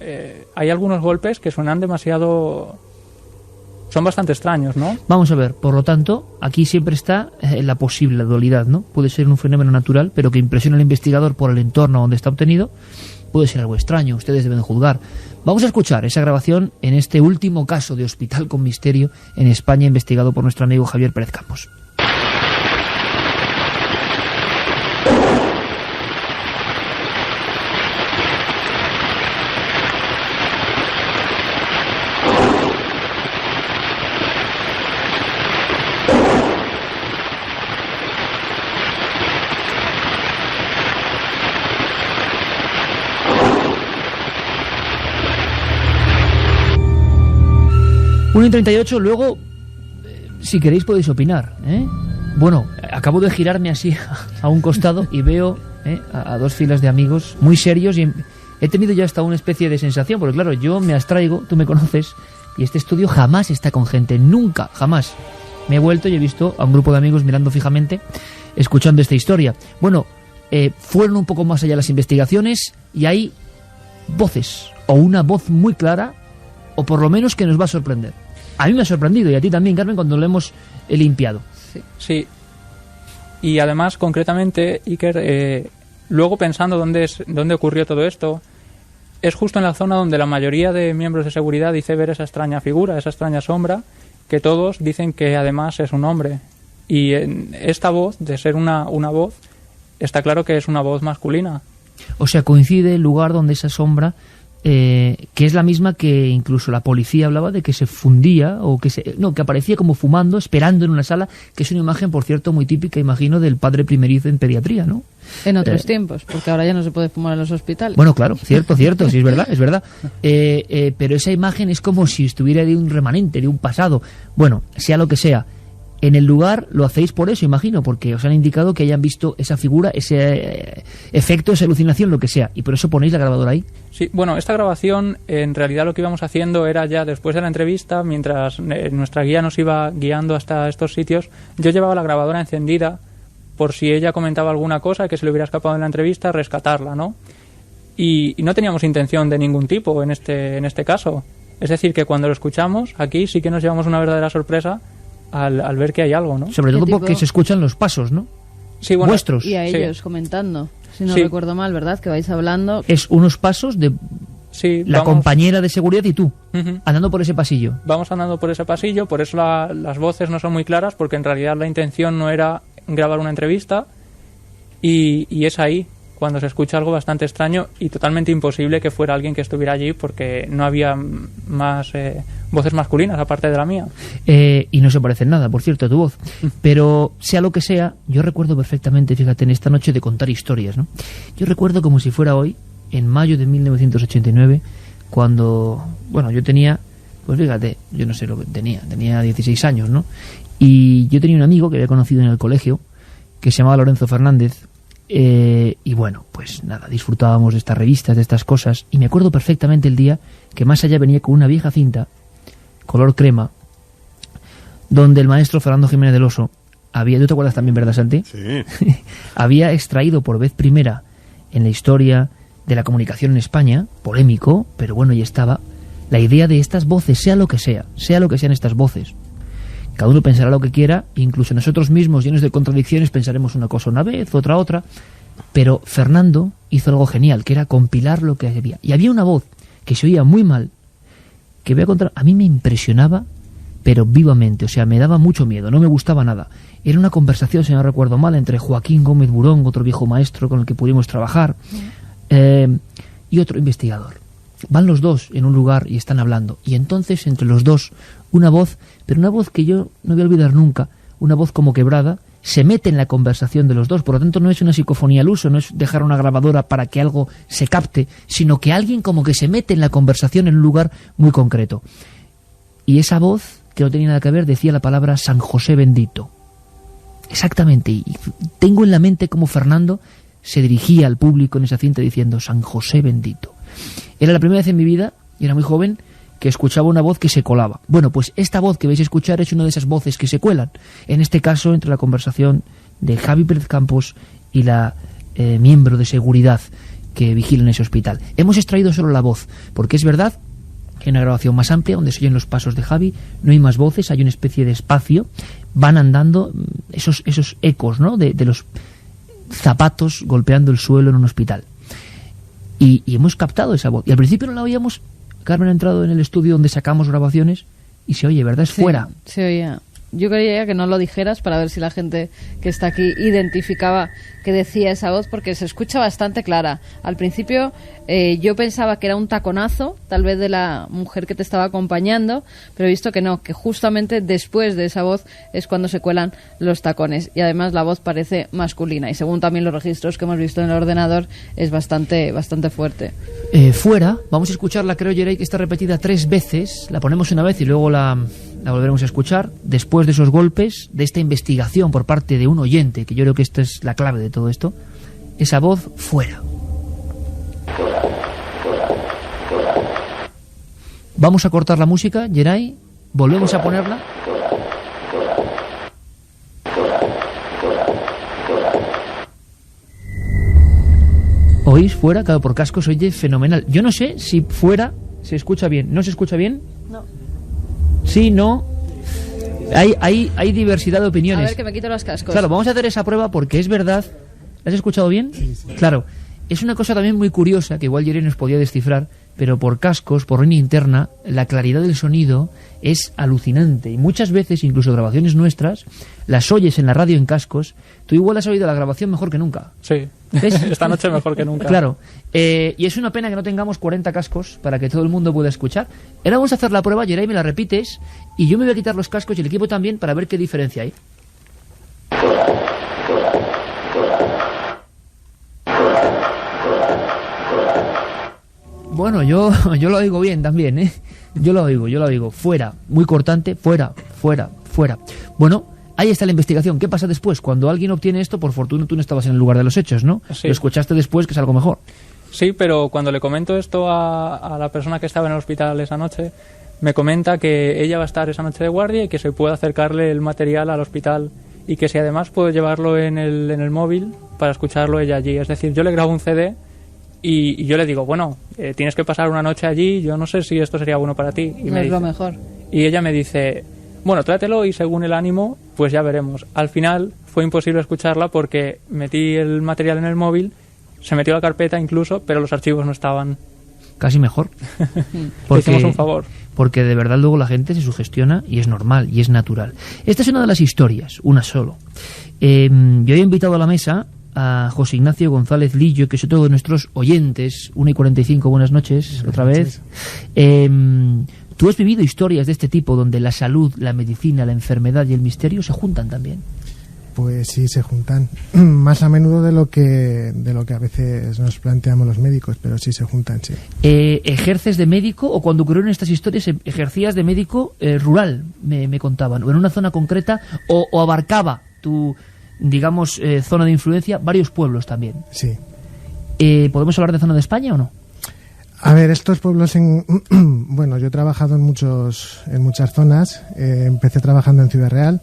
hay algunos golpes que suenan demasiado... Son bastante extraños, ¿no? Vamos a ver, por lo tanto, aquí siempre está la posible dualidad, ¿no? Puede ser un fenómeno natural, pero que impresiona al investigador por el entorno donde está obtenido. Puede ser algo extraño, ustedes deben juzgar. Vamos a escuchar esa grabación en este último caso de hospital con misterio en España, investigado por nuestro amigo Javier Pérez Campos. 1:38, luego, si queréis podéis opinar, ¿eh? Bueno, acabo de girarme así a un costado y veo a 2 filas de amigos muy serios y he tenido ya hasta una especie de sensación, porque claro, yo me abstraigo, tú me conoces, y este estudio jamás está con gente, nunca, jamás. Me he vuelto y he visto a un grupo de amigos mirando fijamente, escuchando esta historia. Bueno, fueron un poco más allá las investigaciones y hay voces, o una voz muy clara, o por lo menos que nos va a sorprender. A mí me ha sorprendido, y a ti también, Carmen, cuando lo hemos limpiado. Sí. Y además, concretamente, Iker, luego pensando dónde ocurrió todo esto, es justo en la zona donde la mayoría de miembros de seguridad dice ver esa extraña figura, esa extraña sombra, que todos dicen que además es un hombre. Y en esta voz, de ser una voz, está claro que es una voz masculina. O sea, coincide el lugar donde esa sombra, que es la misma que incluso la policía hablaba de que se fundía, o que aparecía como fumando, esperando en una sala, que es una imagen, por cierto, muy típica, imagino, del padre primerizo en pediatría, ¿no? En otros tiempos, porque ahora ya no se puede fumar en los hospitales. Bueno, claro, cierto, sí, es verdad. Pero esa imagen es como si estuviera de un remanente, de un pasado. Bueno, sea lo que sea, En el lugar lo hacéis por eso, imagino, porque os han indicado que hayan visto esa figura, ese efecto, esa alucinación, lo que sea, y por eso ponéis la grabadora ahí. Sí, bueno, esta grabación en realidad lo que íbamos haciendo era ya después de la entrevista, mientras nuestra guía nos iba guiando hasta estos sitios, yo llevaba la grabadora encendida por si ella comentaba alguna cosa que se le hubiera escapado en la entrevista, rescatarla, ¿no? Y no teníamos intención de ningún tipo en este caso. Es decir, que cuando lo escuchamos, aquí sí que nos llevamos una verdadera sorpresa al ver que hay algo, ¿no? Sobre todo ¿Qué tipo? porque se escuchan los pasos, ¿no? Sí, bueno, Vuestros. Y a ellos sí. comentando, si no Sí. recuerdo mal, ¿verdad? Que vais hablando. Es unos pasos de Sí, la vamos, compañera de seguridad y tú, Ujú. andando por ese pasillo. Vamos andando por ese pasillo, por eso las voces no son muy claras, porque en realidad la intención no era grabar una entrevista, y es ahí cuando se escucha algo bastante extraño y totalmente imposible que fuera alguien que estuviera allí, porque no había más voces masculinas aparte de la mía. Y no se parece en nada, por cierto, a tu voz. Pero sea lo que sea, yo recuerdo perfectamente, fíjate, en esta noche de contar historias, ¿no? Yo recuerdo como si fuera hoy, en mayo de 1989, cuando, bueno, yo tenía, pues fíjate, yo no sé lo que tenía 16 años, ¿no? Y yo tenía un amigo que había conocido en el colegio, que se llamaba Lorenzo Fernández, y bueno, pues nada, disfrutábamos de estas revistas, de estas cosas, y me acuerdo perfectamente el día que más allá venía con una vieja cinta, color crema, donde el maestro Fernando Jiménez del Oso había, ¿tú te acuerdas también, verdad, Santi? Sí. Había extraído por vez primera en la historia de la comunicación en España, polémico, pero bueno, y estaba, la idea de estas voces, sea lo que sean estas voces. Cada uno pensará lo que quiera, incluso nosotros mismos, llenos de contradicciones, pensaremos una cosa una vez, otra, pero Fernando hizo algo genial, que era compilar lo que había. Y había una voz que se oía muy mal, que voy a contar, a mí me impresionaba, pero vivamente, o sea, me daba mucho miedo, no me gustaba nada. Era una conversación, si no recuerdo mal, entre Joaquín Gómez Burón, otro viejo maestro con el que pudimos trabajar, y otro investigador. Van los dos en un lugar y están hablando, y entonces entre los dos una voz, pero una voz que yo no voy a olvidar nunca, una voz como quebrada, se mete en la conversación de los dos. Por lo tanto, no es una psicofonía al uso, no es dejar una grabadora para que algo se capte, sino que alguien como que se mete en la conversación en un lugar muy concreto. Y esa voz, que no tenía nada que ver, decía la palabra San José bendito. Exactamente, y tengo en la mente cómo Fernando se dirigía al público en esa cinta diciendo San José bendito. Era la primera vez en mi vida, y era muy joven, que escuchaba una voz que se colaba. Bueno, pues esta voz que vais a escuchar es una de esas voces que se cuelan. En este caso, entre la conversación de Javi Pérez Campos y la miembro de seguridad que vigila en ese hospital. Hemos extraído solo la voz, porque es verdad que hay una grabación más amplia donde se oyen los pasos de Javi, no hay más voces, hay una especie de espacio, van andando esos ecos, ¿no?, de los zapatos golpeando el suelo en un hospital. Y hemos captado esa voz. Y al principio no la oíamos. Carmen ha entrado en el estudio donde sacamos grabaciones y se oye, ¿verdad? Es Sí, fuera. se oía. Yo quería que no lo dijeras para ver si la gente que está aquí identificaba que decía esa voz, porque se escucha bastante clara. Al principio yo pensaba que era un taconazo, tal vez de la mujer que te estaba acompañando, pero he visto que no, que justamente después de esa voz es cuando se cuelan los tacones. Y además la voz parece masculina, y según también los registros que hemos visto en el ordenador, es bastante fuerte. Fuera, vamos a escucharla, creo, Yeray, que está repetida 3 veces. La ponemos una vez y luego la volveremos a escuchar. Después de esos golpes, de esta investigación por parte de un oyente, que yo creo que esta es la clave de todo esto, esa voz fuera. Vamos a cortar la música, Yeray, volvemos a ponerla. ¿Oís fuera? Claro, por cascos oye fenomenal. Yo no sé si fuera se escucha bien. ¿No se escucha bien? No. Sí, no. Hay diversidad de opiniones. A ver, que me quito los cascos. Claro, vamos a hacer esa prueba porque es verdad. ¿La has escuchado bien? Sí. Claro. Es una cosa también muy curiosa que igual Jerry nos podía descifrar, pero por cascos, por línea interna, la claridad del sonido es alucinante. Y muchas veces, incluso grabaciones nuestras, las oyes en la radio en cascos. Tú igual has oído la grabación mejor que nunca. Sí, ¿ves? Esta noche mejor que nunca. Claro. Y es una pena que no tengamos 40 cascos para que todo el mundo pueda escuchar. Ahora vamos a hacer la prueba, Jerry, me la repites, y yo me voy a quitar los cascos y el equipo también para ver qué diferencia hay. Bueno, yo lo oigo bien también, ¿eh? Yo lo oigo. Fuera, muy cortante, fuera. Bueno, ahí está la investigación. ¿Qué pasa después? Cuando alguien obtiene esto, por fortuna tú no estabas en el lugar de los hechos, ¿no? Sí. Lo escuchaste después, que es algo mejor. Sí, pero cuando le comento esto a la persona que estaba en el hospital esa noche, me comenta que ella va a estar esa noche de guardia y que se puede acercarle el material al hospital y que si además puede llevarlo en el móvil para escucharlo ella allí. Es decir, yo le grabo un CD y yo le digo, bueno, tienes que pasar una noche allí, yo no sé si esto sería bueno para ti. Y No me es dice, lo mejor. y ella me dice, bueno, trátelo y según el ánimo, pues ya veremos. Al final fue imposible escucharla porque metí el material en el móvil, se metió la carpeta incluso, pero los archivos no estaban. Casi mejor. Le hicimos un favor. Porque de verdad luego la gente se sugestiona y es normal y es natural. Esta es una de las historias, una solo. Yo he invitado a la mesa a José Ignacio González Lillo, que es otro de nuestros oyentes. 1:45, buenas noches, otra vez. Tú has vivido historias de este tipo donde la salud, la medicina, la enfermedad y el misterio se juntan también. Pues sí, se juntan. Más a menudo de lo que a veces nos planteamos los médicos, pero sí se juntan, sí. ¿Ejerces de médico o cuando ocurrieron estas historias ejercías de médico rural, me contaban, o en una zona concreta, o abarcaba tu, digamos, zona de influencia varios pueblos también? Sí. ¿Podemos hablar de zona de España o no? A ver, estos pueblos bueno, yo he trabajado en muchas zonas. Empecé trabajando en Ciudad Real,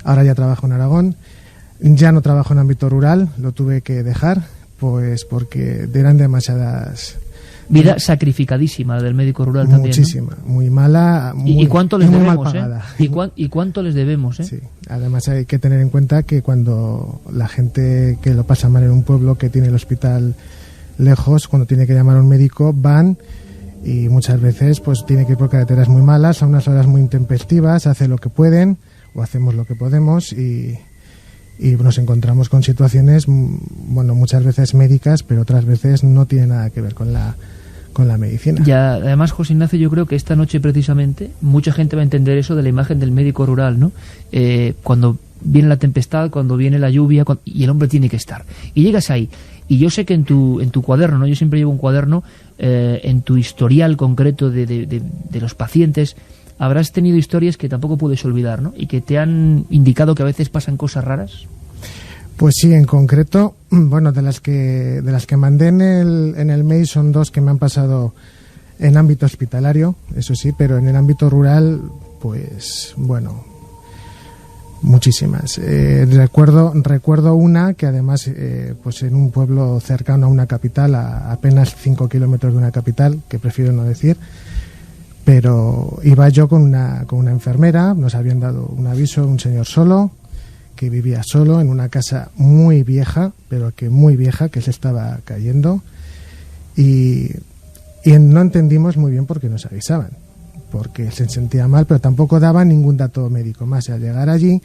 ahora ya trabajo en Aragón. Ya no trabajo en ámbito rural, lo tuve que dejar, pues porque eran demasiadas... Vida sacrificadísima del médico rural también, muchísima, ¿no? Muy mala, ¿Y cuánto les muy debemos, mal pagada. ¿Y cuánto les debemos, Sí, además hay que tener en cuenta que cuando la gente que lo pasa mal en un pueblo que tiene el hospital lejos, cuando tiene que llamar a un médico, van y muchas veces pues tiene que ir por carreteras muy malas, a unas horas muy intempestivas, hace lo que pueden o hacemos lo que podemos y nos encontramos con situaciones, bueno, muchas veces médicas, pero otras veces no tiene nada que ver con la medicina. Ya, además, José Ignacio, yo creo que esta noche precisamente mucha gente va a entender eso de la imagen del médico rural, ¿no? Cuando viene la tempestad, cuando viene la lluvia, y el hombre tiene que estar. Y llegas ahí. Y yo sé que en tu cuaderno, ¿no? Yo siempre llevo un cuaderno, en tu historial concreto de los pacientes, habrás tenido historias que tampoco puedes olvidar, ¿no? Y que te han indicado que a veces pasan cosas raras. Pues sí, en concreto, bueno, de las que mandé en el mail son 2 que me han pasado en ámbito hospitalario, eso sí, pero en el ámbito rural, pues bueno, muchísimas. Recuerdo una que además, pues en un pueblo cercano a una capital, a apenas 5 kilómetros de una capital, que prefiero no decir, pero iba yo con una enfermera, nos habían dado un aviso, un señor solo, que vivía solo en una casa muy vieja, pero que muy vieja, que se estaba cayendo, y no entendimos muy bien por qué nos avisaban, porque se sentía mal, pero tampoco daban ningún dato médico más. Y al llegar allí,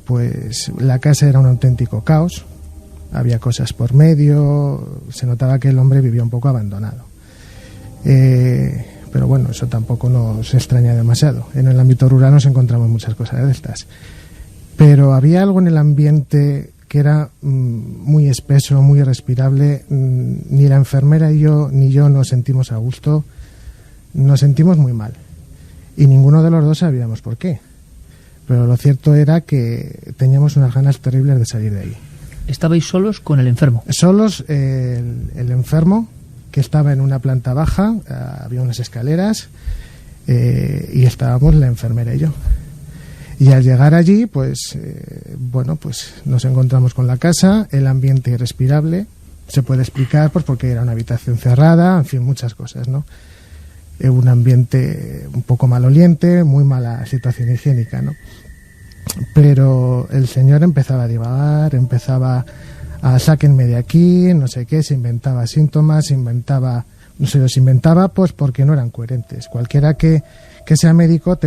pues la casa era un auténtico caos, había cosas por medio, se notaba que el hombre vivía un poco abandonado. Pero bueno, eso tampoco nos extraña demasiado. En el ámbito rural nos encontramos muchas cosas de estas. Pero había algo en el ambiente que era muy espeso, muy irrespirable. Ni la enfermera ni yo nos sentimos a gusto. Nos sentimos muy mal. Y ninguno de los dos sabíamos por qué. Pero lo cierto era que teníamos unas ganas terribles de salir de ahí. ¿Estabais solos con el enfermo? Solos, el enfermo, que estaba en una planta baja, había unas escaleras, y estábamos la enfermera y yo. Y al llegar allí, pues bueno, pues nos encontramos con la casa, el ambiente irrespirable, se puede explicar pues porque era una habitación cerrada, en fin, muchas cosas, ¿no? Un ambiente un poco maloliente, muy mala situación higiénica, ¿no? Pero el señor empezaba a divagar, empezaba a sáquenme de aquí, no sé qué, se inventaba síntomas, los inventaba pues porque no eran coherentes. Cualquiera que sea médico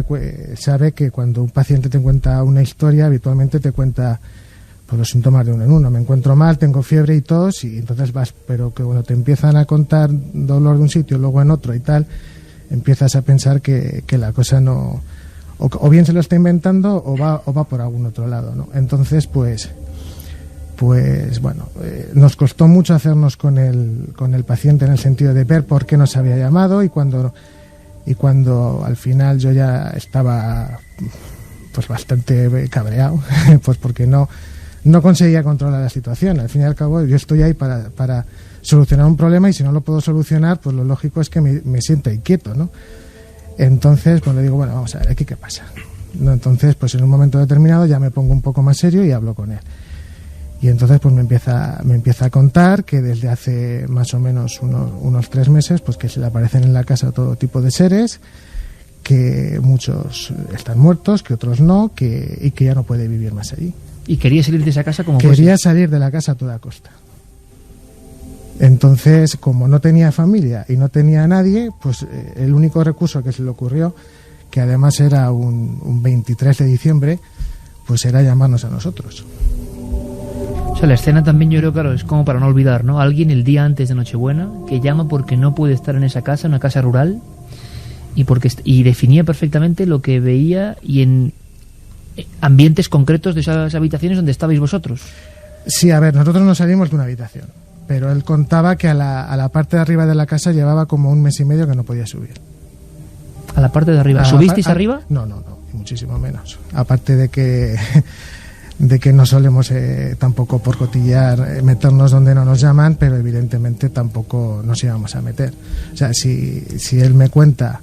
sabe que cuando un paciente te cuenta una historia, habitualmente te cuenta pues los síntomas de uno en uno. Me encuentro mal, tengo fiebre y tos, y entonces vas, pero que cuando te empiezan a contar dolor de un sitio, luego en otro y tal, empiezas a pensar que la cosa no... O bien se lo está inventando o va por algún otro lado, ¿no? Entonces, pues bueno, nos costó mucho hacernos con el paciente en el sentido de ver por qué nos había llamado, y cuando al final yo ya estaba pues bastante cabreado, pues porque no conseguía controlar la situación. Al fin y al cabo, yo estoy ahí para solucionar un problema, y si no lo puedo solucionar, pues lo lógico es que me sienta inquieto, ¿no? Entonces, pues le digo, bueno, vamos a ver, ¿aquí qué pasa? ¿No? Entonces, pues en un momento determinado ya me pongo un poco más serio y hablo con él. Y entonces pues me empieza a contar que desde hace más o menos unos 3 meses, pues que se le aparecen en la casa todo tipo de seres, que muchos están muertos, que otros no, y que ya no puede vivir más allí. ¿Y quería salir de esa casa como Quería salir de la casa a toda costa. Entonces, como no tenía familia y no tenía a nadie, pues el único recurso que se le ocurrió, que además era un 23 de diciembre, pues era llamarnos a nosotros. O sea, la escena también, yo creo, claro, es como para no olvidar, ¿no? Alguien el día antes de Nochebuena que llama porque no puede estar en esa casa, una casa rural, y definía perfectamente lo que veía y en ambientes concretos de esas habitaciones donde estabais vosotros. Sí, a ver, nosotros nos salimos de una habitación, pero él contaba que a la parte de arriba de la casa llevaba como 1 mes y medio que no podía subir. ¿A la parte de arriba? ¿Subisteis arriba? No, muchísimo menos. Aparte de que no solemos tampoco por cotillar meternos donde no nos llaman, pero evidentemente tampoco nos íbamos a meter. O sea, si él me cuenta,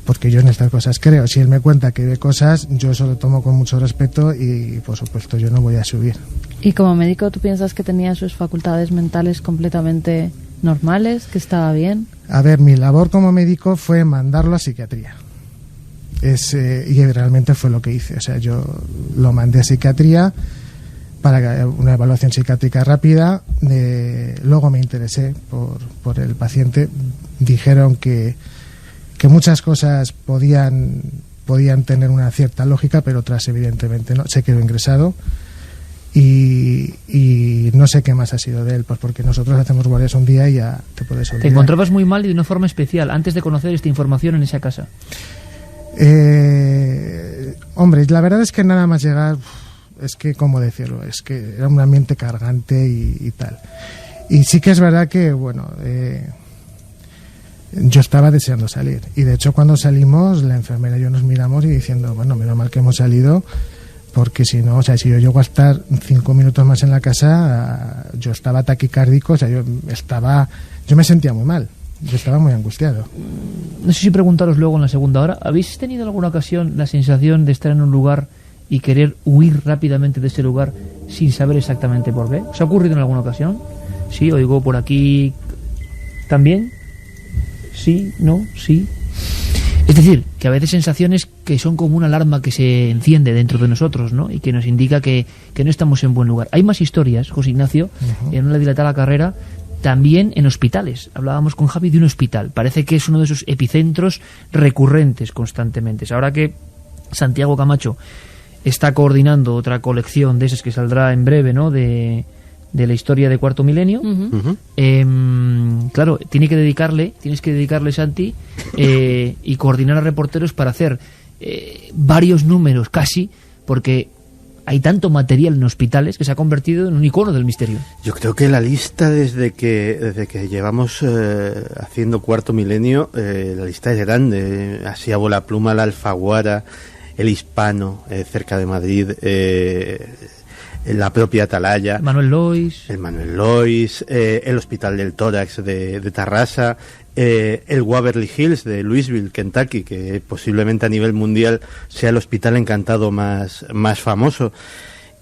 porque yo en estas cosas creo, si él me cuenta que ve cosas, yo eso lo tomo con mucho respeto y por supuesto yo no voy a subir. ¿Y como médico tú piensas que tenía sus facultades mentales completamente normales, que estaba bien? A ver, mi labor como médico fue mandarlo a psiquiatría. Y realmente fue lo que hice. O sea, yo lo mandé a psiquiatría para una evaluación psiquiátrica rápida. Luego me interesé por el paciente. Dijeron que muchas cosas podían tener una cierta lógica, pero otras evidentemente no. Se quedó ingresado y no sé qué más ha sido de él, pues porque nosotros hacemos guardias un día y ya te puedes olvidar. Te encontrabas muy mal y de una forma especial antes de conocer esta información en esa casa. Hombre, la verdad es que nada más llegar, es que, ¿cómo decirlo? Es que era un ambiente cargante y tal. Y sí que es verdad que, bueno, yo estaba deseando salir. Y de hecho, cuando salimos, la enfermera y yo nos miramos y diciendo, bueno, menos mal que hemos salido, porque si no, o sea, si yo llego a estar 5 minutos más en la casa, yo estaba taquicárdico, o sea, yo me sentía muy mal. Yo estaba muy angustiado. No sé si preguntaros luego en la segunda hora, ¿habéis tenido en alguna ocasión la sensación de estar en un lugar y querer huir rápidamente de ese lugar sin saber exactamente por qué? ¿Os ha ocurrido en alguna ocasión? Sí, oigo por aquí también. Sí, no, sí. Es decir, que a veces sensaciones que son como una alarma que se enciende dentro de nosotros, ¿no? Y que nos indica que no estamos en buen lugar. Hay más historias, José Ignacio, en una dilatada carrera, también en hospitales. Hablábamos con Javi de un hospital. Parece que es uno de esos epicentros recurrentes constantemente. Ahora que Santiago Camacho está coordinando otra colección de esas que saldrá en breve, ¿no? De la historia de Cuarto Milenio. Claro, tienes que dedicarle, Santi, y coordinar a reporteros para hacer varios números casi, porque hay tanto material en hospitales que se ha convertido en un icono del misterio. Yo creo que la lista desde que llevamos haciendo Cuarto Milenio, la lista es grande. Así a bola pluma, la Alfaguara, el Hispano, cerca de Madrid, la propia Atalaya, Manuel Lois, el Hospital del Tórax de Tarrasa, el Waverly Hills de Louisville, Kentucky, que posiblemente a nivel mundial sea el hospital encantado más famoso.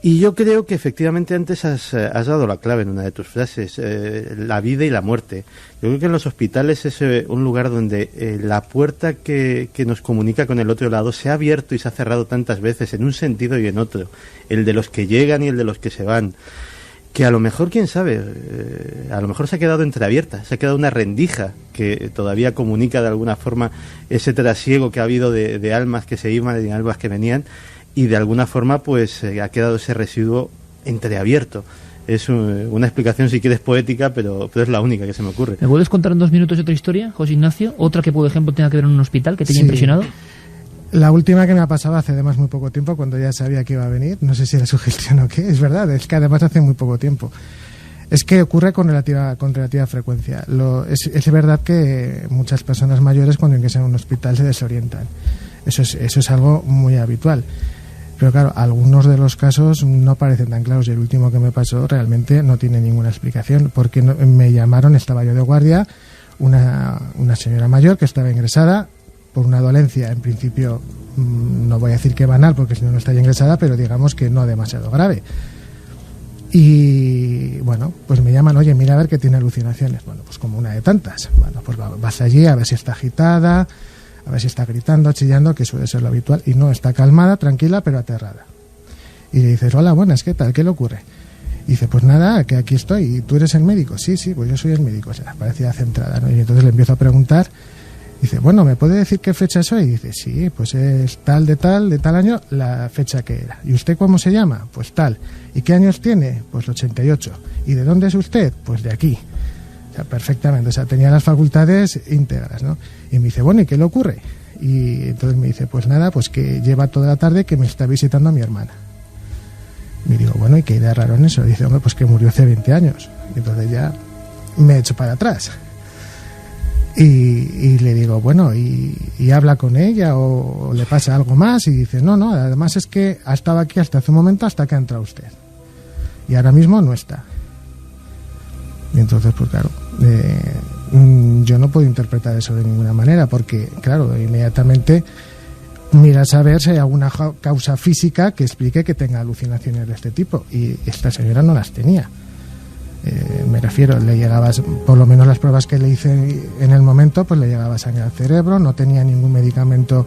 Y yo creo que efectivamente antes has dado la clave en una de tus frases, la vida y la muerte. Yo creo que en los hospitales es un lugar donde la puerta que nos comunica con el otro lado se ha abierto y se ha cerrado tantas veces, en un sentido y en otro, el de los que llegan y el de los que se van, que a lo mejor, quién sabe, a lo mejor se ha quedado entreabierta, se ha quedado una rendija que todavía comunica de alguna forma ese trasiego que ha habido de almas que se iban y almas que venían, y de alguna forma pues ha quedado ese residuo entreabierto. Es una explicación, si quieres, poética, pero es la única que se me ocurre. ¿Me puedes contar en 2 minutos otra historia, José Ignacio? Otra que, por ejemplo, tenga que ver en un hospital, que te haya impresionado. La última que me ha pasado hace además muy poco tiempo, cuando ya sabía que iba a venir. No sé si era sugestión o qué. Es verdad, es que además hace muy poco tiempo. Es que ocurre con relativa frecuencia. Es verdad que muchas personas mayores, cuando ingresan a un hospital, se desorientan. Eso es algo muy habitual. Pero claro, algunos de los casos no parecen tan claros, y el último que me pasó realmente no tiene ninguna explicación, porque me llamaron, estaba yo de guardia, una señora mayor que estaba ingresada por una dolencia, en principio no voy a decir que banal, porque si no está ya ingresada, pero digamos que no demasiado grave. Y bueno, pues me llaman, oye, mira a ver que tiene alucinaciones. Bueno, pues como una de tantas. Bueno, pues vas allí a ver si está agitada, a ver si está gritando, chillando, que suele ser lo habitual. Y no, está calmada, tranquila, pero aterrada. Y le dices, hola, buenas, ¿qué tal? ¿Qué le ocurre? Y dice, pues nada, que aquí estoy. ¿Y tú eres el médico? Sí, pues yo soy el médico. O sea, parecía centrada, ¿no? Y entonces le empiezo a preguntar. Dice, bueno, ¿me puede decir qué fecha soy? Y dice, sí, pues es tal año, la fecha que era. ¿Y usted cómo se llama? Pues tal. ¿Y qué años tiene? Pues 88. ¿Y de dónde es usted? Pues de aquí. O sea, perfectamente. O sea, tenía las facultades íntegras, ¿no? Y me dice, bueno, ¿y qué le ocurre? Y entonces me dice, pues nada, pues que lleva toda la tarde que me está visitando a mi hermana. Y digo, bueno, ¿y qué hay de raro en eso? Y dice, hombre, pues que murió hace 20 años. Y entonces ya me echo para atrás. Y le digo, bueno, ¿y habla con ella o le pasa algo más? Y dice, no, además es que ha estado aquí hasta hace un momento, hasta que ha entrado usted. Y ahora mismo no está. Y entonces, pues claro, yo no puedo interpretar eso de ninguna manera, porque, claro, inmediatamente miras a ver si hay alguna causa física que explique que tenga alucinaciones de este tipo. Y esta señora no las tenía. Me refiero, le llegaba, por lo menos las pruebas que le hice en el momento, pues le llegaba sangre al cerebro, no tenía ningún medicamento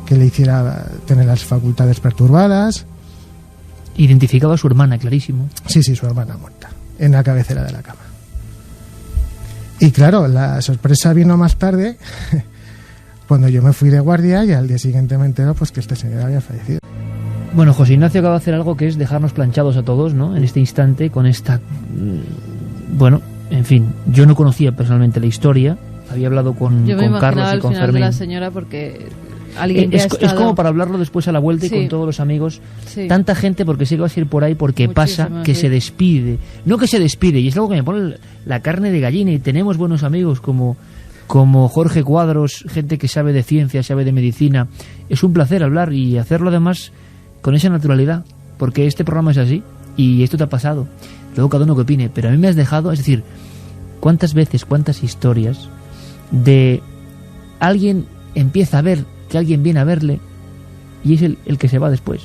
que le hiciera tener las facultades perturbadas. Identificaba a su hermana, clarísimo. Sí, su hermana muerta, en la cabecera de la cama. Y claro, la sorpresa vino más tarde, cuando yo me fui de guardia, y al día siguiente me entero pues que esta señora había fallecido. Bueno, José Ignacio acaba de hacer algo que es dejarnos planchados a todos, ¿no? En este instante, con esta... Bueno, en fin, yo no conocía personalmente la historia, había hablado con Carlos y con Fermín. Yo me imaginaba el final de la señora porque alguien que ha estado... Es como para hablarlo después a la vuelta, sí, y con todos los amigos. Sí. Tanta gente, porque sé que vas a ir por ahí, porque muchísima, pasa que sí, se despide. No que se despide, y es algo que me pone la carne de gallina, y tenemos buenos amigos como Jorge Cuadros, gente que sabe de ciencia, sabe de medicina. Es un placer hablar y hacerlo además con esa naturalidad, porque este programa es así y esto te ha pasado, luego cada uno que opine, pero a mí me has dejado, es decir, cuántas veces, cuántas historias de alguien empieza a ver que alguien viene a verle y es el que se va después.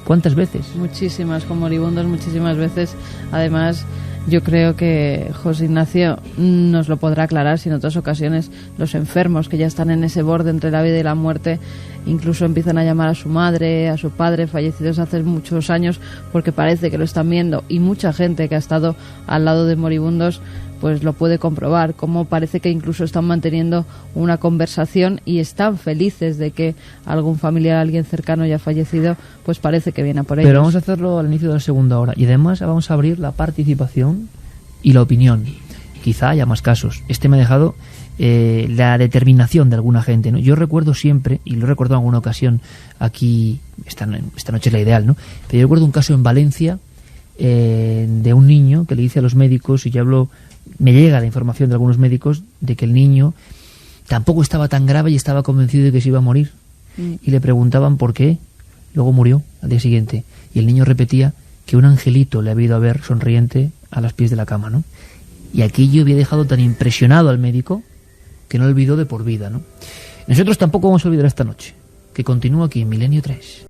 ¿Cuántas veces? Muchísimas, con moribundos, muchísimas veces. Además, yo creo que José Ignacio nos lo podrá aclarar si en otras ocasiones los enfermos que ya están en ese borde entre la vida y la muerte incluso empiezan a llamar a su madre, a su padre, fallecidos hace muchos años, porque parece que lo están viendo, y mucha gente que ha estado al lado de moribundos pues lo puede comprobar, como parece que incluso están manteniendo una conversación y están felices de que algún familiar, alguien cercano ya fallecido, pues parece que viene a por ellos. Pero vamos a hacerlo al inicio de la segunda hora, y además vamos a abrir la participación y la opinión. Quizá haya más casos. Este me ha dejado la determinación de alguna gente, ¿no? Yo recuerdo siempre, y lo he recordado en alguna ocasión aquí, esta noche es la ideal, ¿no? Pero yo recuerdo un caso en Valencia de un niño que le dice a los médicos, y yo hablo, me llega la información de algunos médicos de que el niño tampoco estaba tan grave y estaba convencido de que se iba a morir. Y le preguntaban por qué. Luego murió al día siguiente. Y el niño repetía que un angelito le había ido a ver sonriente a los pies de la cama, ¿no? Y aquello había dejado tan impresionado al médico que no olvidó de por vida, ¿no? Nosotros tampoco vamos a olvidar esta noche, que continúa aquí en Milenio 3.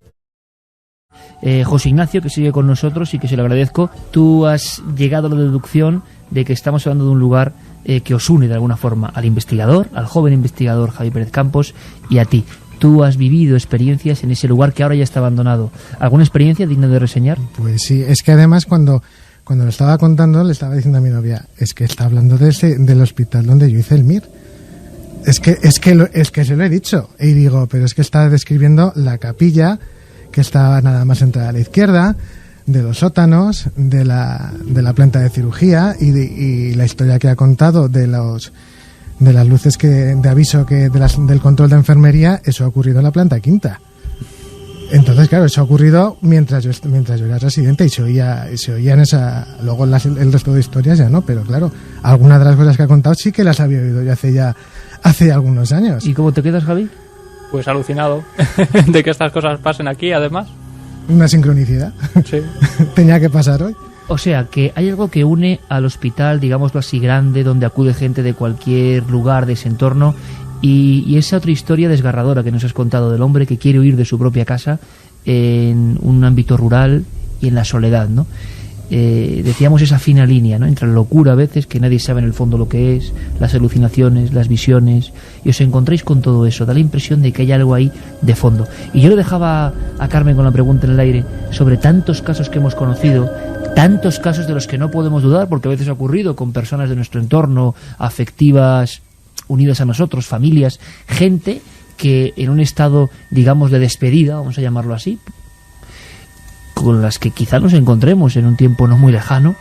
José Ignacio, que sigue con nosotros y que se lo agradezco, tú has llegado a la deducción de que estamos hablando de un lugar que os une de alguna forma al investigador, al joven investigador Javi Pérez Campos, y a ti. Tú has vivido experiencias en ese lugar que ahora ya está abandonado. ¿Alguna experiencia digna de reseñar? Pues sí, es que además cuando lo estaba contando le estaba diciendo a mi novia, es que está hablando del hospital donde yo hice el MIR. Es que se lo he dicho. Y digo, pero es que está describiendo la capilla, que está nada más entrar a la izquierda, de los sótanos, de la planta de cirugía y la historia que ha contado de las luces de aviso del control de enfermería. Eso ha ocurrido en la planta quinta. Entonces, claro, eso ha ocurrido mientras yo era residente, y se oía en esa... Luego el resto de historias ya no, pero claro, algunas de las cosas que ha contado sí que las había oído yo hace algunos años. ¿Y cómo te quedas, Javi? Pues alucinado de que estas cosas pasen aquí, además. Una sincronicidad. Sí. Tenía que pasar hoy. O sea, que hay algo que une al hospital, digámoslo así, grande, donde acude gente de cualquier lugar de ese entorno, y esa otra historia desgarradora que nos has contado del hombre que quiere huir de su propia casa en un ámbito rural y en la soledad, ¿no? Decíamos esa fina línea, ¿no?, entre la locura a veces, que nadie sabe en el fondo lo que es, las alucinaciones, las visiones, y os encontráis con todo eso, da la impresión de que hay algo ahí de fondo. Y yo le dejaba a Carmen con la pregunta en el aire sobre tantos casos que hemos conocido, tantos casos de los que no podemos dudar, porque a veces ha ocurrido con personas de nuestro entorno, afectivas, unidas a nosotros, familias, gente que en un estado, digamos, de despedida, vamos a llamarlo así, con las que quizá nos encontremos en un tiempo no muy lejano,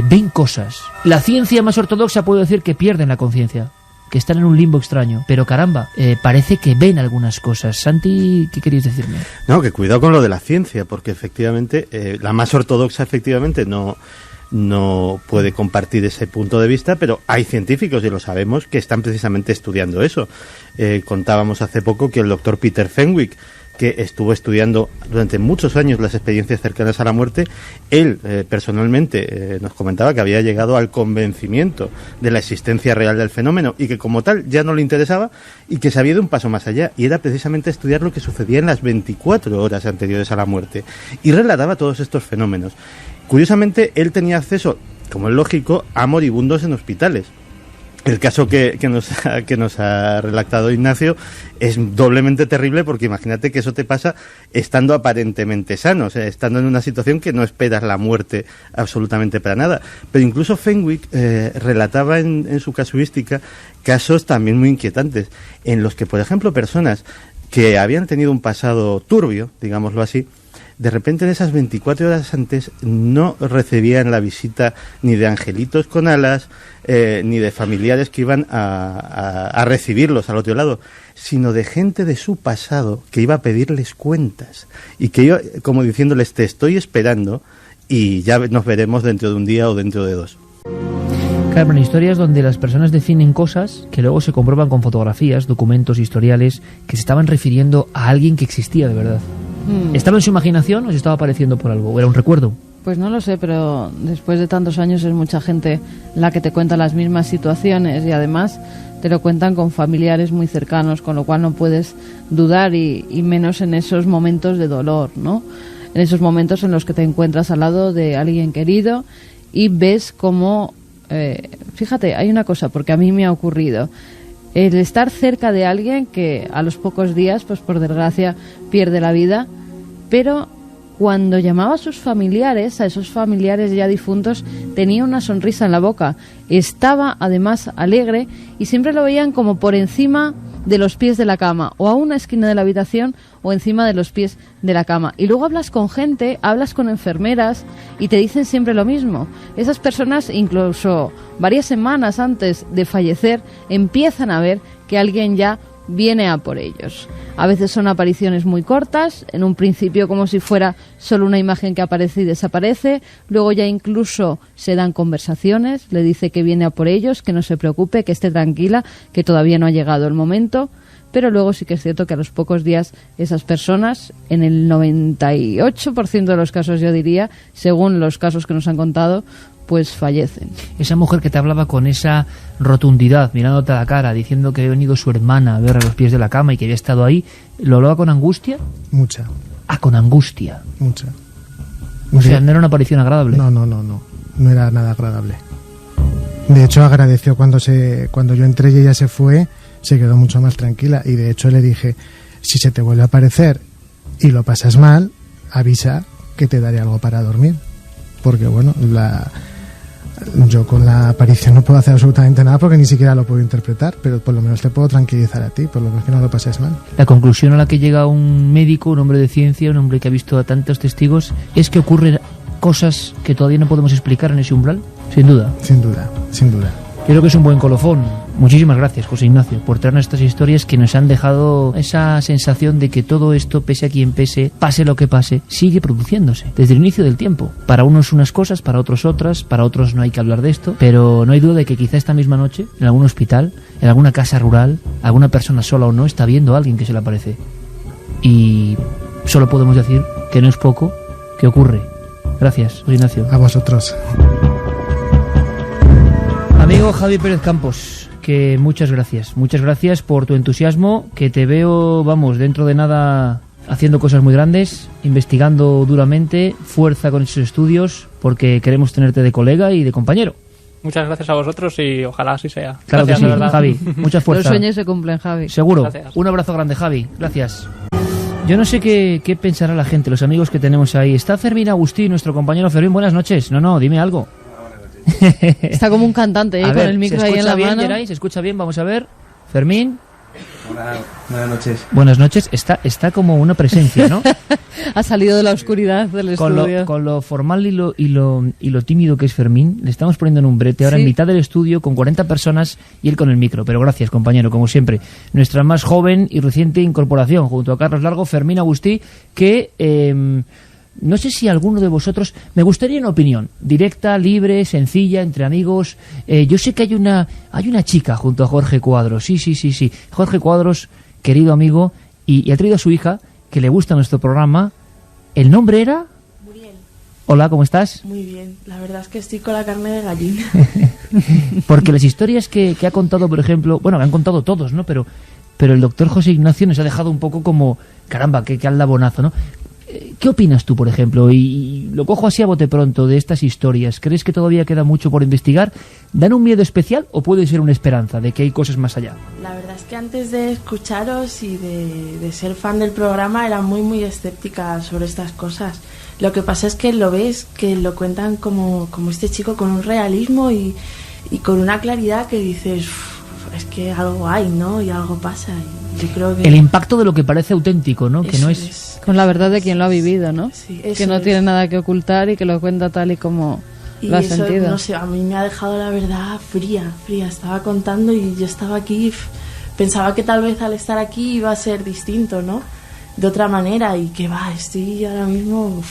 ven cosas. La ciencia más ortodoxa puede decir que pierden la conciencia, que están en un limbo extraño, pero caramba, parece que ven algunas cosas. Santi, ¿qué queréis decirme? No, que cuidado con lo de la ciencia, porque efectivamente, la más ortodoxa efectivamente no puede compartir ese punto de vista, pero hay científicos, y lo sabemos, que están precisamente estudiando eso. Contábamos hace poco que el doctor Peter Fenwick, que estuvo estudiando durante muchos años las experiencias cercanas a la muerte, él personalmente nos comentaba que había llegado al convencimiento de la existencia real del fenómeno y que como tal ya no le interesaba, y que se había ido un paso más allá, y era precisamente estudiar lo que sucedía en las 24 horas anteriores a la muerte, y relataba todos estos fenómenos. Curiosamente, él tenía acceso, como es lógico, a moribundos en hospitales. El caso que nos ha relatado Ignacio es doblemente terrible, porque imagínate que eso te pasa estando aparentemente sano, o sea, estando en una situación que no esperas la muerte absolutamente para nada. Pero incluso Fenwick relataba en su casuística casos también muy inquietantes, en los que, por ejemplo, personas que habían tenido un pasado turbio, digámoslo así, de repente en esas 24 horas antes no recibían la visita ni de angelitos con alas, ni de familiares que iban a recibirlos al otro lado, sino de gente de su pasado que iba a pedirles cuentas y que iba como diciéndoles: te estoy esperando y ya nos veremos dentro de un día o dentro de 2. Carmen, historias donde las personas definen cosas que luego se comprueban con fotografías, documentos, historiales, que se estaban refiriendo a alguien que existía de verdad. ¿Estaba en su imaginación o se estaba apareciendo por algo? ¿O era un recuerdo? Pues no lo sé, pero después de tantos años es mucha gente la que te cuenta las mismas situaciones, y además te lo cuentan con familiares muy cercanos, con lo cual no puedes dudar, y menos en esos momentos de dolor, ¿no? En esos momentos en los que te encuentras al lado de alguien querido y ves cómo... fíjate, hay una cosa, porque a mí me ha ocurrido. El estar cerca de alguien que a los pocos días, pues por desgracia, pierde la vida, pero cuando llamaba a sus familiares, a esos familiares ya difuntos, tenía una sonrisa en la boca, estaba además alegre, y siempre lo veían como por encima de los pies de la cama, o a una esquina de la habitación, o encima de los pies de la cama. Y luego hablas con gente, hablas con enfermeras, y te dicen siempre lo mismo. Esas personas, incluso varias semanas antes de fallecer, empiezan a ver que alguien ya viene a por ellos. A veces son apariciones muy cortas, en un principio como si fuera solo una imagen que aparece y desaparece, luego ya incluso se dan conversaciones, le dice que viene a por ellos, que no se preocupe, que esté tranquila, que todavía no ha llegado el momento, pero luego sí que es cierto que a los pocos días esas personas, en el 98% de los casos yo diría, según los casos que nos han contado, pues fallecen. Esa mujer que te hablaba con esa rotundidad, mirándote a la cara, diciendo que había venido su hermana a ver a los pies de la cama y que había estado ahí, ¿lo hablaba con angustia? Mucha. Ah, con angustia. Mucha. O sea, no era una aparición agradable. No era nada agradable. De hecho, agradeció cuando yo entré y ella se fue, se quedó mucho más tranquila, y de hecho le dije: si se te vuelve a aparecer y lo pasas mal, avisa, que te daré algo para dormir. Porque bueno, yo con la aparición no puedo hacer absolutamente nada, porque ni siquiera lo puedo interpretar, pero por lo menos te puedo tranquilizar a ti, por lo menos que no lo pases mal. La conclusión a la que llega un médico, un hombre de ciencia, un hombre que ha visto a tantos testigos, es que ocurren cosas que todavía no podemos explicar en ese umbral, sin duda. Sin duda, sin duda. Creo que es un buen colofón. Muchísimas gracias, José Ignacio, por traernos estas historias que nos han dejado esa sensación de que todo esto, pese a quien pese, pase lo que pase, sigue produciéndose desde el inicio del tiempo. Para unos unas cosas, para otros otras, para otros no hay que hablar de esto, pero no hay duda de que quizá esta misma noche, en algún hospital, en alguna casa rural, alguna persona sola o no está viendo a alguien que se le aparece. Y solo podemos decir que no es poco, que ocurre. Gracias, José Ignacio. A vosotros. Amigo Javi Pérez Campos, que muchas gracias por tu entusiasmo, que te veo, vamos, dentro de nada haciendo cosas muy grandes, investigando duramente, fuerza con esos estudios, porque queremos tenerte de colega y de compañero. Muchas gracias a vosotros y ojalá así sea. Claro Gracias, que sí, de verdad. Javi, mucha fuerza. Los sueños se cumplen, Javi. Seguro. Gracias. Un abrazo grande, Javi. Gracias. Yo no sé qué pensará la gente, los amigos que tenemos ahí. Está Fermín Agustí, nuestro compañero Fermín. Buenas noches. No, dime algo. Está como un cantante, A con ver, el micro ¿se ahí en escucha la bien, mano. Geray? ¿Se escucha bien? Vamos a ver. Fermín. Buenas noches. Buenas noches. Está como una presencia, ¿no? Ha salido de la oscuridad del estudio. Con lo formal y lo tímido que es Fermín, le estamos poniendo en un brete ahora Sí. en mitad del estudio con 40 personas y él con el micro. Pero gracias, compañero, como siempre. Nuestra más joven y reciente incorporación, junto a Carlos Largo, Fermín Agustí, que no sé si alguno de vosotros... Me gustaría una opinión directa, libre, sencilla, entre amigos. Yo sé que hay una chica junto a Jorge Cuadros. Sí. Jorge Cuadros, querido amigo, y ha traído a su hija, que le gusta nuestro programa. ¿El nombre era? Muriel. Hola, ¿cómo estás? Muy bien, la verdad es que estoy con la carne de gallina. Porque las historias que ha contado, por ejemplo... Bueno, que han contado todos, ¿no? Pero el doctor José Ignacio nos ha dejado un poco como... Caramba, qué aldabonazo, ¿no? ¿Qué opinas tú, por ejemplo? Y lo cojo así a bote pronto de estas historias. ¿Crees que todavía queda mucho por investigar? ¿Dan un miedo especial o puede ser una esperanza de que hay cosas más allá? La verdad es que antes de escucharos y de ser fan del programa era muy escéptica sobre estas cosas. Lo que pasa es que lo ves, que lo cuentan como este chico con un realismo y con una claridad que dices, es que algo hay, ¿no? Y algo pasa. Y yo creo que El impacto de lo que parece auténtico, ¿no? Que eso no es... Con la verdad de quien lo ha vivido, ¿no? Sí, Que eso no es. tiene nada que ocultar y que lo cuenta tal y como Y lo ha eso, sentido. no sé, a mí me ha dejado la verdad fría. Estaba contando y yo estaba aquí, pensaba que tal vez al estar aquí iba a ser distinto, ¿no? De otra manera, y que va, estoy ahora mismo...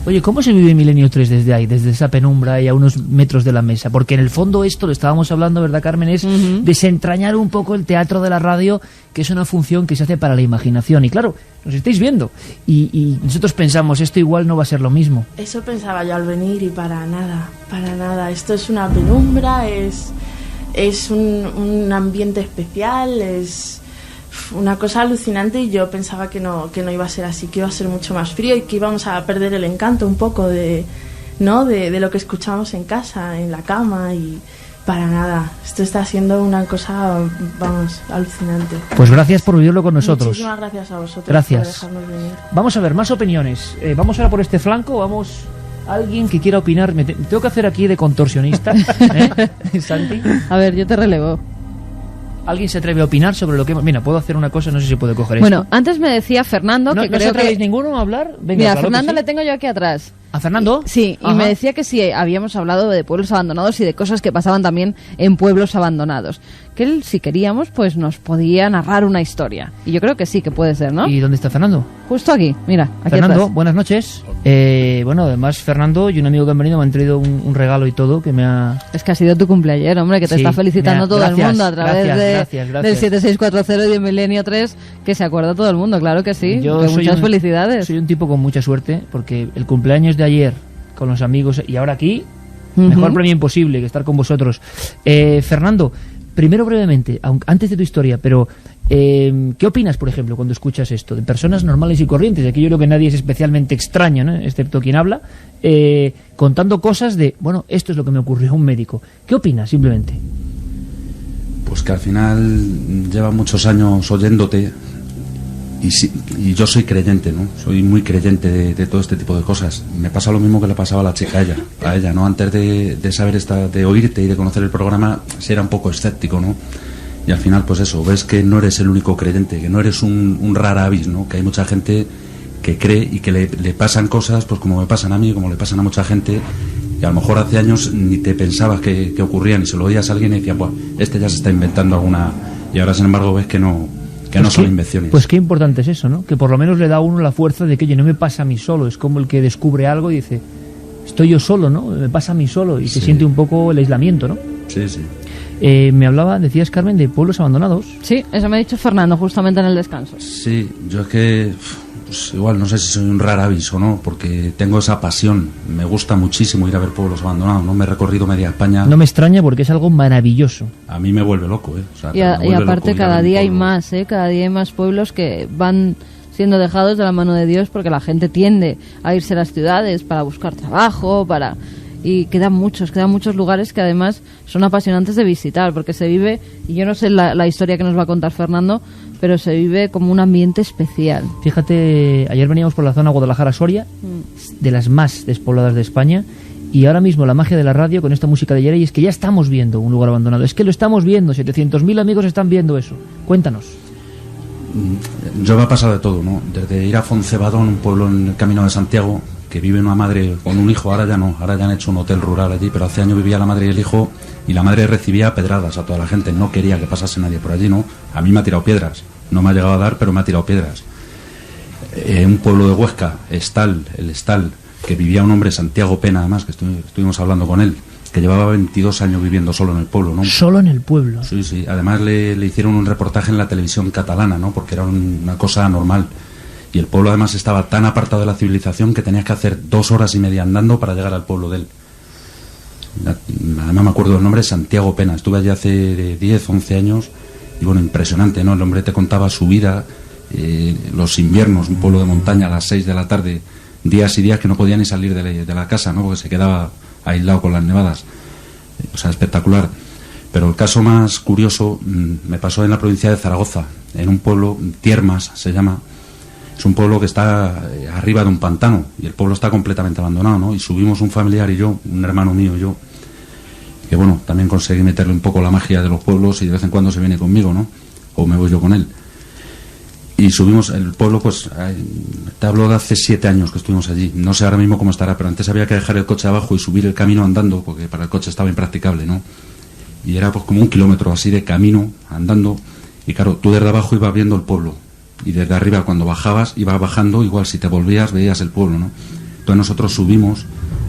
Oye, ¿cómo se vive Milenio 3 desde ahí, desde esa penumbra y a unos metros de la mesa? Porque en el fondo esto, lo estábamos hablando, ¿verdad, Carmen? Es desentrañar un poco el teatro de la radio, que es una función que se hace para la imaginación. Y claro, nos estáis viendo. Y nosotros pensamos, esto igual no va a ser lo mismo. Eso pensaba yo al venir y para nada. Esto es una penumbra, es un ambiente especial, es una cosa alucinante y yo pensaba que no iba a ser así, que iba a ser mucho más frío y que íbamos a perder el encanto un poco de lo que escuchamos en casa, en la cama y para nada. Esto está siendo una cosa, vamos, alucinante. Pues gracias por vivirlo con nosotros. Muchísimas gracias a vosotros Gracias. por dejarnos venir. Vamos a ver, más opiniones. Vamos ahora por este flanco, vamos... Alguien que quiera opinar, me tengo que hacer aquí de contorsionista, ¿eh? Santi. A ver, yo te relevo. ¿Alguien se atreve a opinar sobre lo que... Mira, puedo hacer una cosa, no sé si puedo coger Bueno, esto. antes me decía Fernando ¿No, que ¿no creo os atrevéis que... ninguno a hablar? Venga, Mira, a claro que Fernando sí. le tengo yo aquí atrás. ¿A Fernando? Sí, y Ajá. me decía que sí, habíamos hablado de pueblos abandonados y de cosas que pasaban también en pueblos abandonados. Que él, si queríamos, pues nos podía narrar una historia. Y yo creo que sí, que puede ser, ¿no? ¿Y dónde está Fernando? Justo aquí, mira, aquí Fernando, atrás. buenas noches. Bueno, además Fernando y un amigo que han venido me han traído un regalo y todo que me ha... Es que ha sido tu cumpleaños, hombre, que te Sí, está felicitando mira, todo gracias, el mundo a través gracias. del 7640 y de Milenio 3, que se acuerda todo el mundo, claro que sí. Yo Que soy muchas un- felicidades. Soy un tipo con mucha suerte porque el cumpleaños de ayer con los amigos y ahora aquí, Ujú. mejor premio imposible que estar con vosotros. Fernando, primero brevemente, antes de tu historia, pero ¿qué opinas, por ejemplo, cuando escuchas esto? De personas normales y corrientes, aquí yo creo que nadie es especialmente extraño, ¿no? Excepto quien habla, contando cosas de, bueno, esto es lo que me ocurrió a un médico. ¿Qué opinas, simplemente? Pues que al final lleva muchos años oyéndote y yo soy creyente, ¿no? Soy muy creyente de todo este tipo de cosas. Me pasa lo mismo que le pasaba a la chica a ella, ¿no? Antes de saber de oírte y de conocer el programa, sí era un poco escéptico, ¿no? Y al final, pues eso, ves que no eres el único creyente, que no eres un rara avis, ¿no? Que hay mucha gente que cree y que le pasan cosas, pues como me pasan a mí, como le pasan a mucha gente, que a lo mejor hace años ni te pensabas que ocurrían, y se lo oías a alguien y decías, pues este ya se está inventando alguna, y ahora sin embargo ves que no son invenciones. Pues qué importante es eso, ¿no? Que por lo menos le da a uno la fuerza de que, oye, no me pasa a mí solo. Es como el que descubre algo y dice, estoy yo solo, ¿no? Me pasa a mí solo, y se siente un poco el aislamiento, ¿no? Sí, sí. Me hablaba, decías, Carmen, de pueblos abandonados. Sí, eso me ha dicho Fernando justamente en el descanso. Sí, yo es que pues igual no sé si soy un raro aviso o no, porque tengo esa pasión. Me gusta muchísimo ir a ver pueblos abandonados, ¿no? Me he recorrido media España. No me extraña porque es algo maravilloso. A mí me vuelve loco, ¿eh? O sea, y aparte cada día hay más, ¿eh? Cada día hay más pueblos que van siendo dejados de la mano de Dios porque la gente tiende a irse a las ciudades para buscar trabajo, y quedan muchos lugares que además son apasionantes de visitar, porque se vive, y yo no sé la historia que nos va a contar Fernando, pero se vive como un ambiente especial. Fíjate, ayer veníamos por la zona Guadalajara-Soria, de las más despobladas de España, y ahora mismo la magia de la radio con esta música de Yerey es que ya estamos viendo un lugar abandonado. Es que lo estamos viendo, 700.000 amigos están viendo eso. Cuéntanos. Yo me ha pasado de todo, ¿no? Desde ir a Foncebadón, un pueblo en el Camino de Santiago, que vive una madre con un hijo, ahora ya no, ahora ya han hecho un hotel rural allí, pero hace años vivía la madre y el hijo, y la madre recibía pedradas a toda la gente, no quería que pasase nadie por allí, ¿no? A mí me ha tirado piedras, no me ha llegado a dar, pero me ha tirado piedras. Un pueblo de Huesca, el Estal, que vivía un hombre, Santiago Pena, además, que estuvimos hablando con él, que llevaba 22 años viviendo solo en el pueblo, ¿no? Solo en el pueblo. Sí, sí, además le hicieron un reportaje en la televisión catalana, ¿no? Porque era una cosa normal. Y el pueblo además estaba tan apartado de la civilización que tenías que hacer 2 horas y media andando para llegar al pueblo de él. Además me acuerdo del nombre, Santiago Pena. Estuve allí hace 10, 11 años y bueno, impresionante, ¿no? El hombre te contaba su vida, los inviernos, un pueblo de montaña a las 6 de la tarde, días y días que no podía ni salir de la casa, ¿no? Porque se quedaba aislado con las nevadas. O sea, espectacular. Pero el caso más curioso me pasó en la provincia de Zaragoza, en un pueblo, Tiermas se llama. Es un pueblo que está arriba de un pantano y el pueblo está completamente abandonado, ¿no? Y subimos un familiar y yo, un hermano mío y yo, que bueno, también conseguí meterle un poco la magia de los pueblos y de vez en cuando se viene conmigo, ¿no? O me voy yo con él. Y subimos el pueblo, pues te hablo de hace 7 años que estuvimos allí. No sé ahora mismo cómo estará, pero antes había que dejar el coche abajo y subir el camino andando, porque para el coche estaba impracticable, ¿no? Y era pues como 1 kilómetro así de camino andando. Y claro, tú desde abajo ibas viendo el pueblo. Y desde arriba, cuando bajabas, ibas bajando, igual si te volvías, veías el pueblo, ¿no? Entonces nosotros subimos,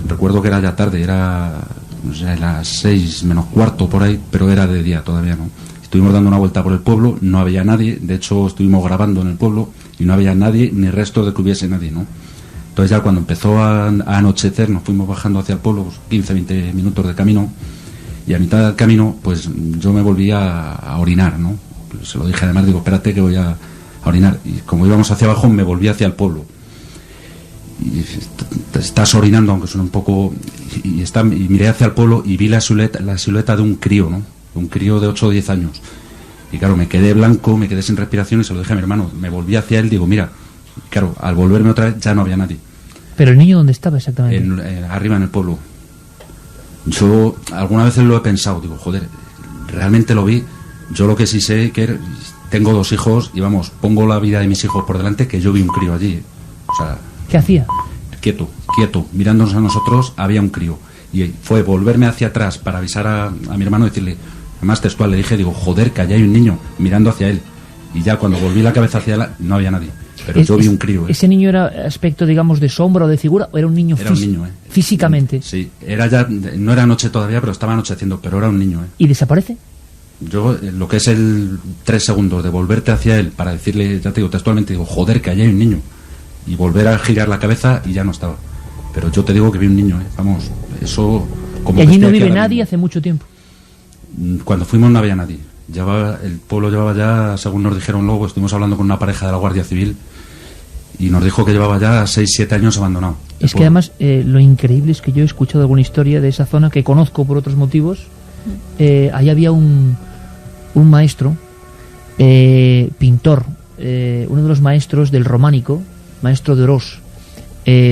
recuerdo que era ya tarde, era, no sé, las 6 menos cuarto por ahí, pero era de día todavía, ¿no? Estuvimos dando una vuelta por el pueblo, no había nadie, de hecho estuvimos grabando en el pueblo y no había nadie, ni resto de que hubiese nadie, ¿no? Entonces ya cuando empezó a anochecer, nos fuimos bajando hacia el pueblo, pues 15, 20 minutos de camino, y a mitad del camino, pues yo me volví a orinar, ¿no? Se lo dije además, digo, espérate que voy a orinar, y como íbamos hacia abajo me volví hacia el pueblo y estás orinando, aunque suena un poco, y miré hacia el pueblo y vi la silueta de un crío, ¿no? Un crío de 8 o 10 años, y claro, me quedé blanco, me quedé sin respiración y se lo dije a mi hermano, me volví hacia él, digo, mira, claro, al volverme otra vez ya no había nadie. ¿Pero el niño dónde estaba exactamente? Arriba en el pueblo. Yo algunas veces lo he pensado, digo, joder, realmente lo vi. Yo lo que sí sé que tengo 2 hijos y vamos, pongo la vida de mis hijos por delante, que yo vi un crío allí. O sea, ¿qué hacía? Quieto, mirándonos a nosotros, había un crío. Y fue volverme hacia atrás para avisar a mi hermano y decirle, además textual, le dije, digo, joder, que allá hay un niño mirando hacia él. Y ya cuando volví la cabeza hacia él, no había nadie. Pero yo vi un crío. ¿Ese niño era aspecto, digamos, de sombra o de figura? ¿O era un niño, físicamente? Sí, era ya, no era noche todavía, pero estaba anocheciendo, pero era un niño. ¿Y desaparece? Yo, lo que es el 3 segundos de volverte hacia él para decirle, ya te digo textualmente, digo, joder, que allá hay un niño. Y volver a girar la cabeza y ya no estaba. Pero yo te digo que vi un niño, vamos, eso... Como ¿y allí no vive nadie hace mucho tiempo? Cuando fuimos no había nadie. El pueblo llevaba ya, según nos dijeron luego, estuvimos hablando con una pareja de la Guardia Civil y nos dijo que llevaba ya 6-7 años abandonado. Es que además lo increíble es que yo he escuchado alguna historia de esa zona que conozco por otros motivos. Ahí había un maestro, pintor, uno de los maestros del románico, maestro de Orós,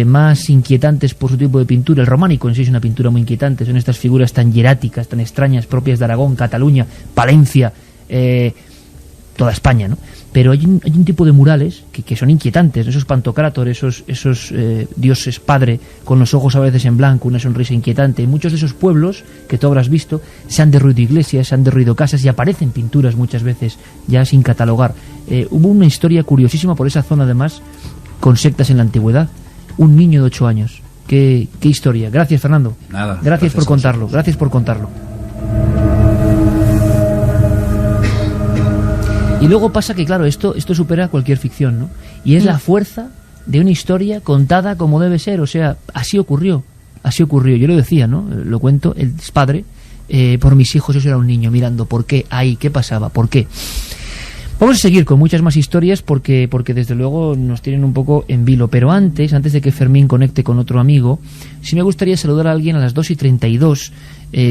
más inquietantes por su tipo de pintura. El románico en sí es una pintura muy inquietante, son estas figuras tan hieráticas, tan extrañas, propias de Aragón, Cataluña, Palencia, toda España, ¿no? pero hay un tipo de murales que son inquietantes, esos pantocrátor, esos dioses padre con los ojos a veces en blanco, una sonrisa inquietante. Muchos de esos pueblos que tú habrás visto se han derruido iglesias, se han derruido casas y aparecen pinturas muchas veces ya sin catalogar. Hubo una historia curiosísima por esa zona, además, con sectas en la antigüedad. Un niño de 8 años. Qué historia. Gracias, Fernando. Nada. Gracias por contarlo. Gracias por contarlo. Y luego pasa que, claro, esto supera cualquier ficción, ¿no? Y es la fuerza de una historia contada como debe ser. O sea, así ocurrió. Yo lo decía, ¿no? Lo cuento, el padre, por mis hijos yo era un niño mirando por qué ahí, qué pasaba, por qué. Vamos a seguir con muchas más historias porque desde luego nos tienen un poco en vilo. Pero antes de que Fermín conecte con otro amigo, sí me gustaría saludar a alguien a las 2:32,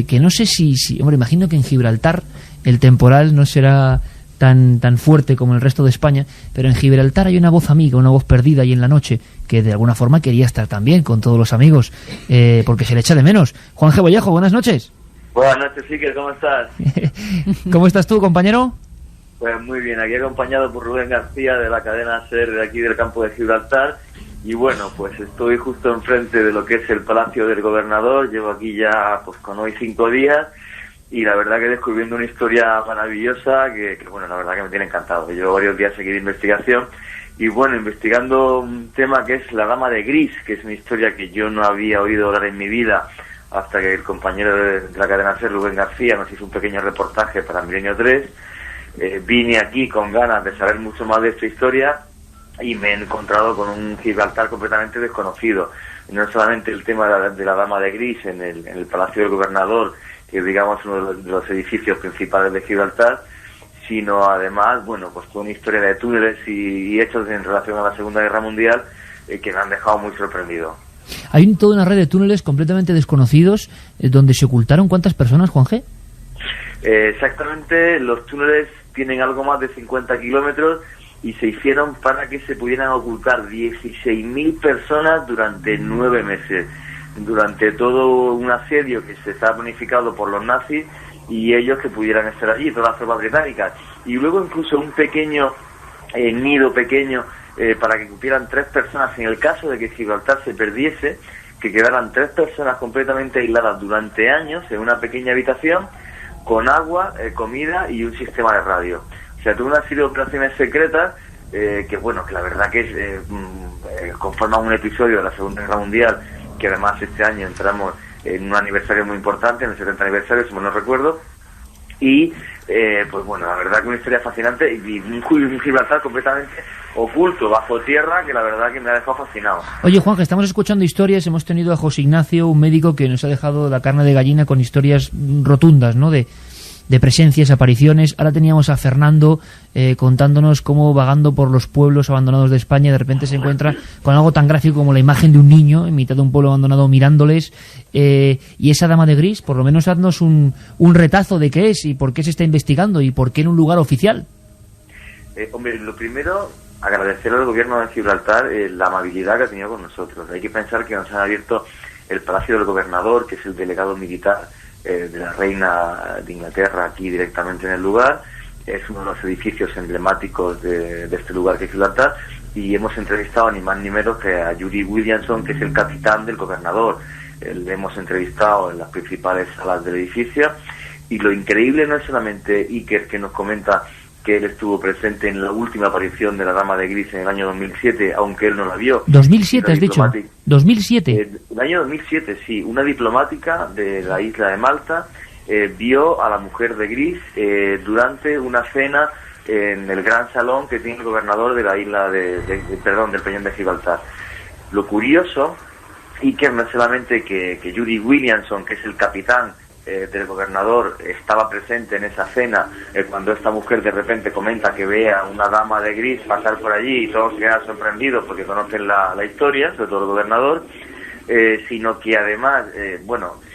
que no sé si... Hombre, imagino que en Gibraltar el temporal no será tan fuerte como en el resto de España, pero en Gibraltar hay una voz amiga, una voz perdida ahí en la noche, que de alguna forma quería estar también con todos los amigos, porque se le echa de menos. Juan G. Vallejo, buenas noches. Buenas noches, Iker, ¿cómo estás? ¿Cómo estás tú, compañero? Pues muy bien, aquí acompañado por Rubén García de la cadena SER de aquí del campo de Gibraltar. Y bueno, pues estoy justo enfrente de lo que es el Palacio del Gobernador. Llevo aquí ya pues con hoy 5 días y la verdad que descubriendo una historia maravillosa que bueno, la verdad que me tiene encantado. Llevo varios días aquí de investigación y bueno, investigando un tema que es la Dama de Gris, que es una historia que yo no había oído hablar en mi vida hasta que el compañero de la cadena SER, Rubén García, nos hizo un pequeño reportaje para Milenio 3. Vine aquí con ganas de saber mucho más de esta historia y me he encontrado con un Gibraltar completamente desconocido. No solamente el tema de la Dama de Gris en el Palacio del Gobernador, que es, digamos, uno de los edificios principales de Gibraltar, sino además, bueno, pues toda una historia de túneles y hechos en relación a la Segunda Guerra Mundial que me han dejado muy sorprendido. Hay toda una red de túneles completamente desconocidos donde se ocultaron ¿cuántas personas, Juan G? Exactamente, los túneles tienen algo más de 50 kilómetros y se hicieron para que se pudieran ocultar 16.000 personas durante 9 meses, durante todo un asedio que se estaba planificado por los nazis y ellos que pudieran estar allí, todas las tropas británicas. Y luego incluso un pequeño nido pequeño para que cupieran 3 personas en el caso de que Gibraltar se perdiese, que quedaran 3 personas completamente aisladas durante años en una pequeña habitación, con agua, comida y un sistema de radio. O sea, tuvo una serie de operaciones secretas que, bueno, que la verdad que conforman un episodio de la Segunda Guerra Mundial, que además este año entramos en un aniversario muy importante, en el 70 aniversario, si mal no recuerdo, y pues bueno, la verdad que una historia fascinante y un Gibraltar completamente oculto, bajo tierra, que la verdad que me ha dejado fascinado. Oye, Juan, que estamos escuchando historias, hemos tenido a José Ignacio, un médico que nos ha dejado la carne de gallina con historias rotundas, ¿no?, de presencias, apariciones. Ahora teníamos a Fernando contándonos cómo vagando por los pueblos abandonados de España de repente se encuentra con algo tan gráfico como la imagen de un niño en mitad de un pueblo abandonado mirándoles, y esa Dama de Gris, por lo menos haznos un retazo de qué es y por qué se está investigando y por qué en un lugar oficial. Hombre, lo primero, agradecer al gobierno de Gibraltar la amabilidad que ha tenido con nosotros. Hay que pensar que nos han abierto el Palacio del Gobernador, que es el delegado militar de la reina de Inglaterra aquí directamente en el lugar. Es uno de los edificios emblemáticos de este lugar que es Gibraltar, y hemos entrevistado ni más ni menos que a Yuri Williamson, que es el capitán del gobernador. Le hemos entrevistado en las principales salas del edificio, y lo increíble no es solamente Iker, que nos comenta que él estuvo presente en la última aparición de la Dama de Gris en el año 2007, aunque él no la vio. 2007 has dicho. 2007. El año 2007, sí. Una diplomática de la isla de Malta vio a la mujer de Gris durante una cena en el gran salón que tiene el gobernador de la isla del Peñón de Gibraltar. Lo curioso, y que no es solamente que Yuri Williamson, que es el capitán del gobernador, estaba presente en esa cena cuando esta mujer de repente comenta que ve a una dama de gris pasar por allí, y todos se quedan sorprendidos porque conocen la historia, sobre todo el gobernador, sino que además,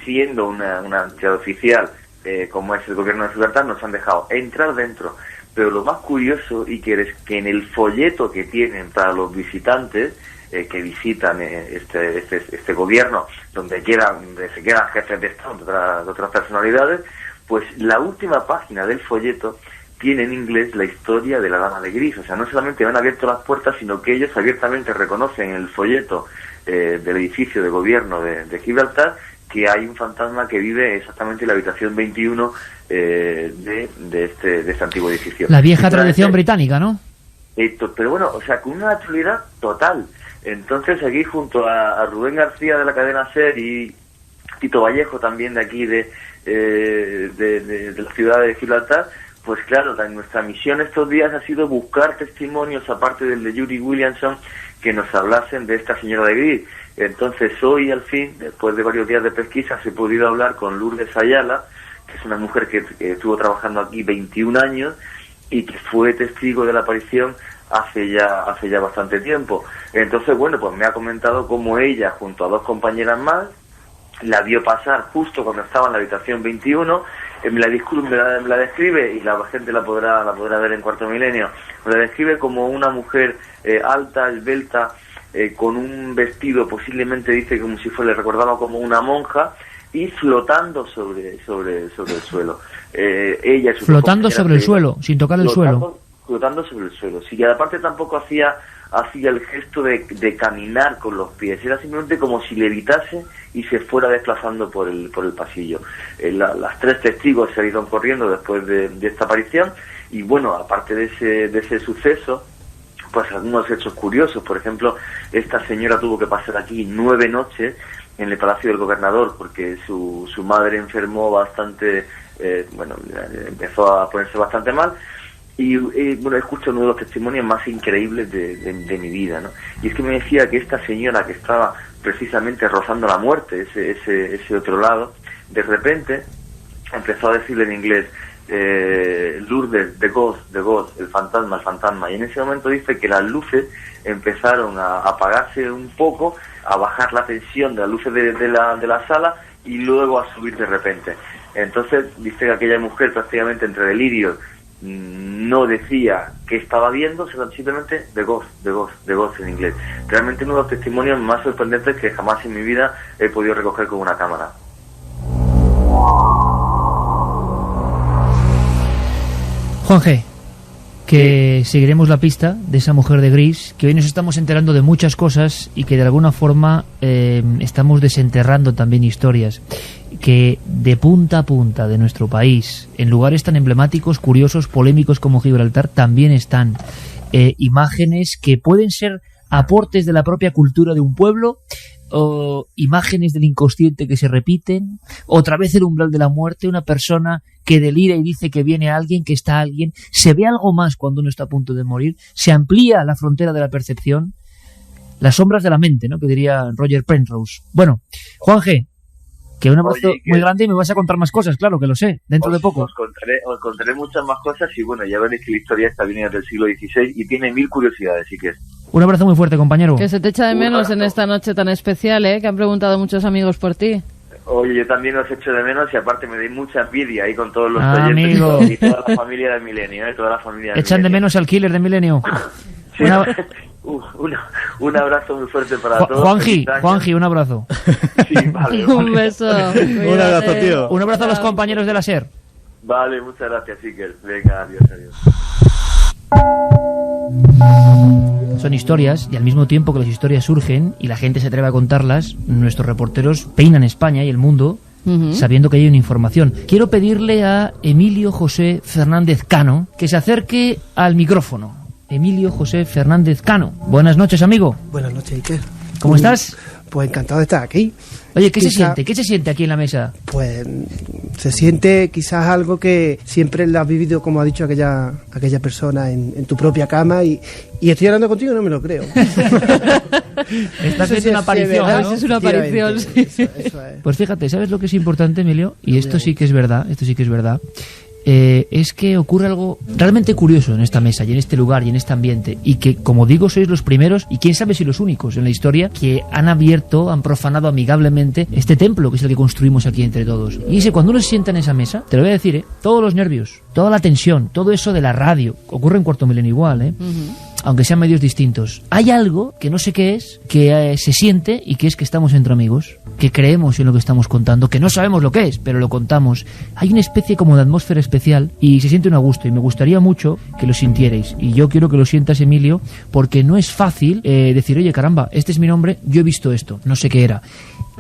siendo una entidad oficial como es el gobierno de Gibraltar, nos han dejado entrar dentro. Pero lo más curioso, y que es que en el folleto que tienen para los visitantes que visitan este gobierno, donde se quedan jefes de Estado de otras personalidades, pues la última página del folleto tiene en inglés la historia de la Dama de Gris. O sea, no solamente han abierto las puertas, sino que ellos abiertamente reconocen en el folleto del edificio de gobierno de Gibraltar que hay un fantasma que vive exactamente en la habitación 21 de este antiguo edificio. La vieja tradición británica, ¿no? Pero bueno, o sea, con una naturalidad total. Entonces aquí junto a Rubén García de la cadena SER y Tito Vallejo también de aquí de la ciudad de Gibraltar, pues claro, nuestra misión estos días ha sido buscar testimonios, aparte del de Yuri Williamson, que nos hablasen de esta señora de Gris. Entonces hoy, al fin, después de varios días de pesquisa, he podido hablar con Lourdes Ayala, que es una mujer que estuvo trabajando aquí 21 años y que fue testigo de la aparición hace ya bastante tiempo. Entonces, bueno, pues me ha comentado cómo ella, junto a 2 compañeras más, la vio pasar justo cuando estaba en la habitación 21. Me la describe, y la gente la podrá ver en Cuarto Milenio, me la describe como una mujer alta, esbelta, con un vestido, posiblemente dice como si le recordaba como una monja, y flotando sobre el suelo. Ella y flotando sobre el suelo, sin tocar el suelo. Flotando sobre el suelo. Sí, y aparte tampoco hacía el gesto de caminar con los pies, era simplemente como si levitase y se fuera desplazando por el pasillo. Las 3 testigos se iban corriendo después de esta aparición, y bueno, aparte de ese suceso, pues algunos hechos curiosos. Por ejemplo, esta señora tuvo que pasar aquí 9 noches en el Palacio del Gobernador porque su madre enfermó bastante, empezó a ponerse bastante mal. Y bueno, escucho uno de los testimonios más increíbles de mi vida, ¿no? Y es que me decía que esta señora, que estaba precisamente rozando la muerte, ese otro lado, de repente empezó a decirle en inglés, Lourdes, the ghost, el fantasma, y en ese momento dice que las luces empezaron a apagarse un poco, a bajar la tensión de las luces de la sala y luego a subir de repente. Entonces dice que aquella mujer, prácticamente entre delirios, no decía qué estaba viendo, simplemente the ghost en inglés. Realmente uno de los testimonios más sorprendentes que jamás en mi vida he podido recoger con una cámara. Juan G., que seguiremos la pista de esa mujer de gris, que hoy nos estamos enterando de muchas cosas y que de alguna forma estamos desenterrando también historias que de punta a punta de nuestro país, en lugares tan emblemáticos, curiosos, polémicos como Gibraltar, también están imágenes que pueden ser aportes de la propia cultura de un pueblo, o imágenes del inconsciente que se repiten, otra vez el umbral de la muerte, una persona que delira y dice que viene alguien, que está alguien, se ve algo más cuando uno está a punto de morir, se amplía la frontera de la percepción, las sombras de la mente, ¿no?, que diría Roger Penrose. Bueno, Juan G., que un abrazo muy grande, y me vas a contar más cosas, claro que lo sé, dentro de poco. Os contaré muchas más cosas, y bueno, ya veréis que la historia esta viene del siglo XVI y tiene 1000 curiosidades, así que... Un abrazo muy fuerte, compañero. Que se te echa de menos en esta noche tan especial, que han preguntado muchos amigos por ti. Oye, yo también os echo de menos, y aparte me doy mucha envidia ahí con todos los oyentes y toda la familia de Milenio, toda la familia de Echan Milenio. de menos al killer de Milenio. Sí. Un abrazo muy fuerte para todos. Juanji, un abrazo. Sí, vale. Un beso. Un abrazo, tío. Un abrazo a los compañeros de la SER. Vale, muchas gracias, Iker. Venga, adiós. Son historias, y al mismo tiempo que las historias surgen y la gente se atreve a contarlas, nuestros reporteros peinan España y el mundo sabiendo que hay una información. Quiero pedirle a Emilio José Fernández Cano que se acerque al micrófono. Emilio José Fernández Cano. Buenas noches, amigo. Buenas noches, Iker. ¿Cómo estás? Pues encantado de estar aquí. Oye, ¿qué se siente? ¿Qué se siente aquí en la mesa? Pues se siente quizás algo que siempre lo has vivido, como ha dicho aquella persona, en tu propia cama, y estoy hablando contigo y no me lo creo. Estás haciendo una aparición, ¿no? Es una aparición, sí. Eso es. Pues fíjate, ¿sabes lo que es importante, Emilio? Y esto sí que es verdad, es que ocurre algo realmente curioso en esta mesa y en este lugar y en este ambiente, y que, como digo, sois los primeros y quién sabe si los únicos en la historia que han profanado amigablemente este templo que es el que construimos aquí entre todos. Y ese, cuando uno se sienta en esa mesa, te lo voy a decir, todos los nervios, toda la tensión, todo eso de la radio, ocurre en Cuarto Milenio igual, aunque sean medios distintos. Hay algo que no sé qué es, que se siente y que es que estamos entre amigos, que creemos en lo que estamos contando, que no sabemos lo que es, pero lo contamos. Hay una especie como de atmósfera especial y se siente un a gusto, y me gustaría mucho que lo sintierais, y yo quiero que lo sientas, Emilio, porque no es fácil decir, oye, caramba, este es mi nombre, yo he visto esto, no sé qué era.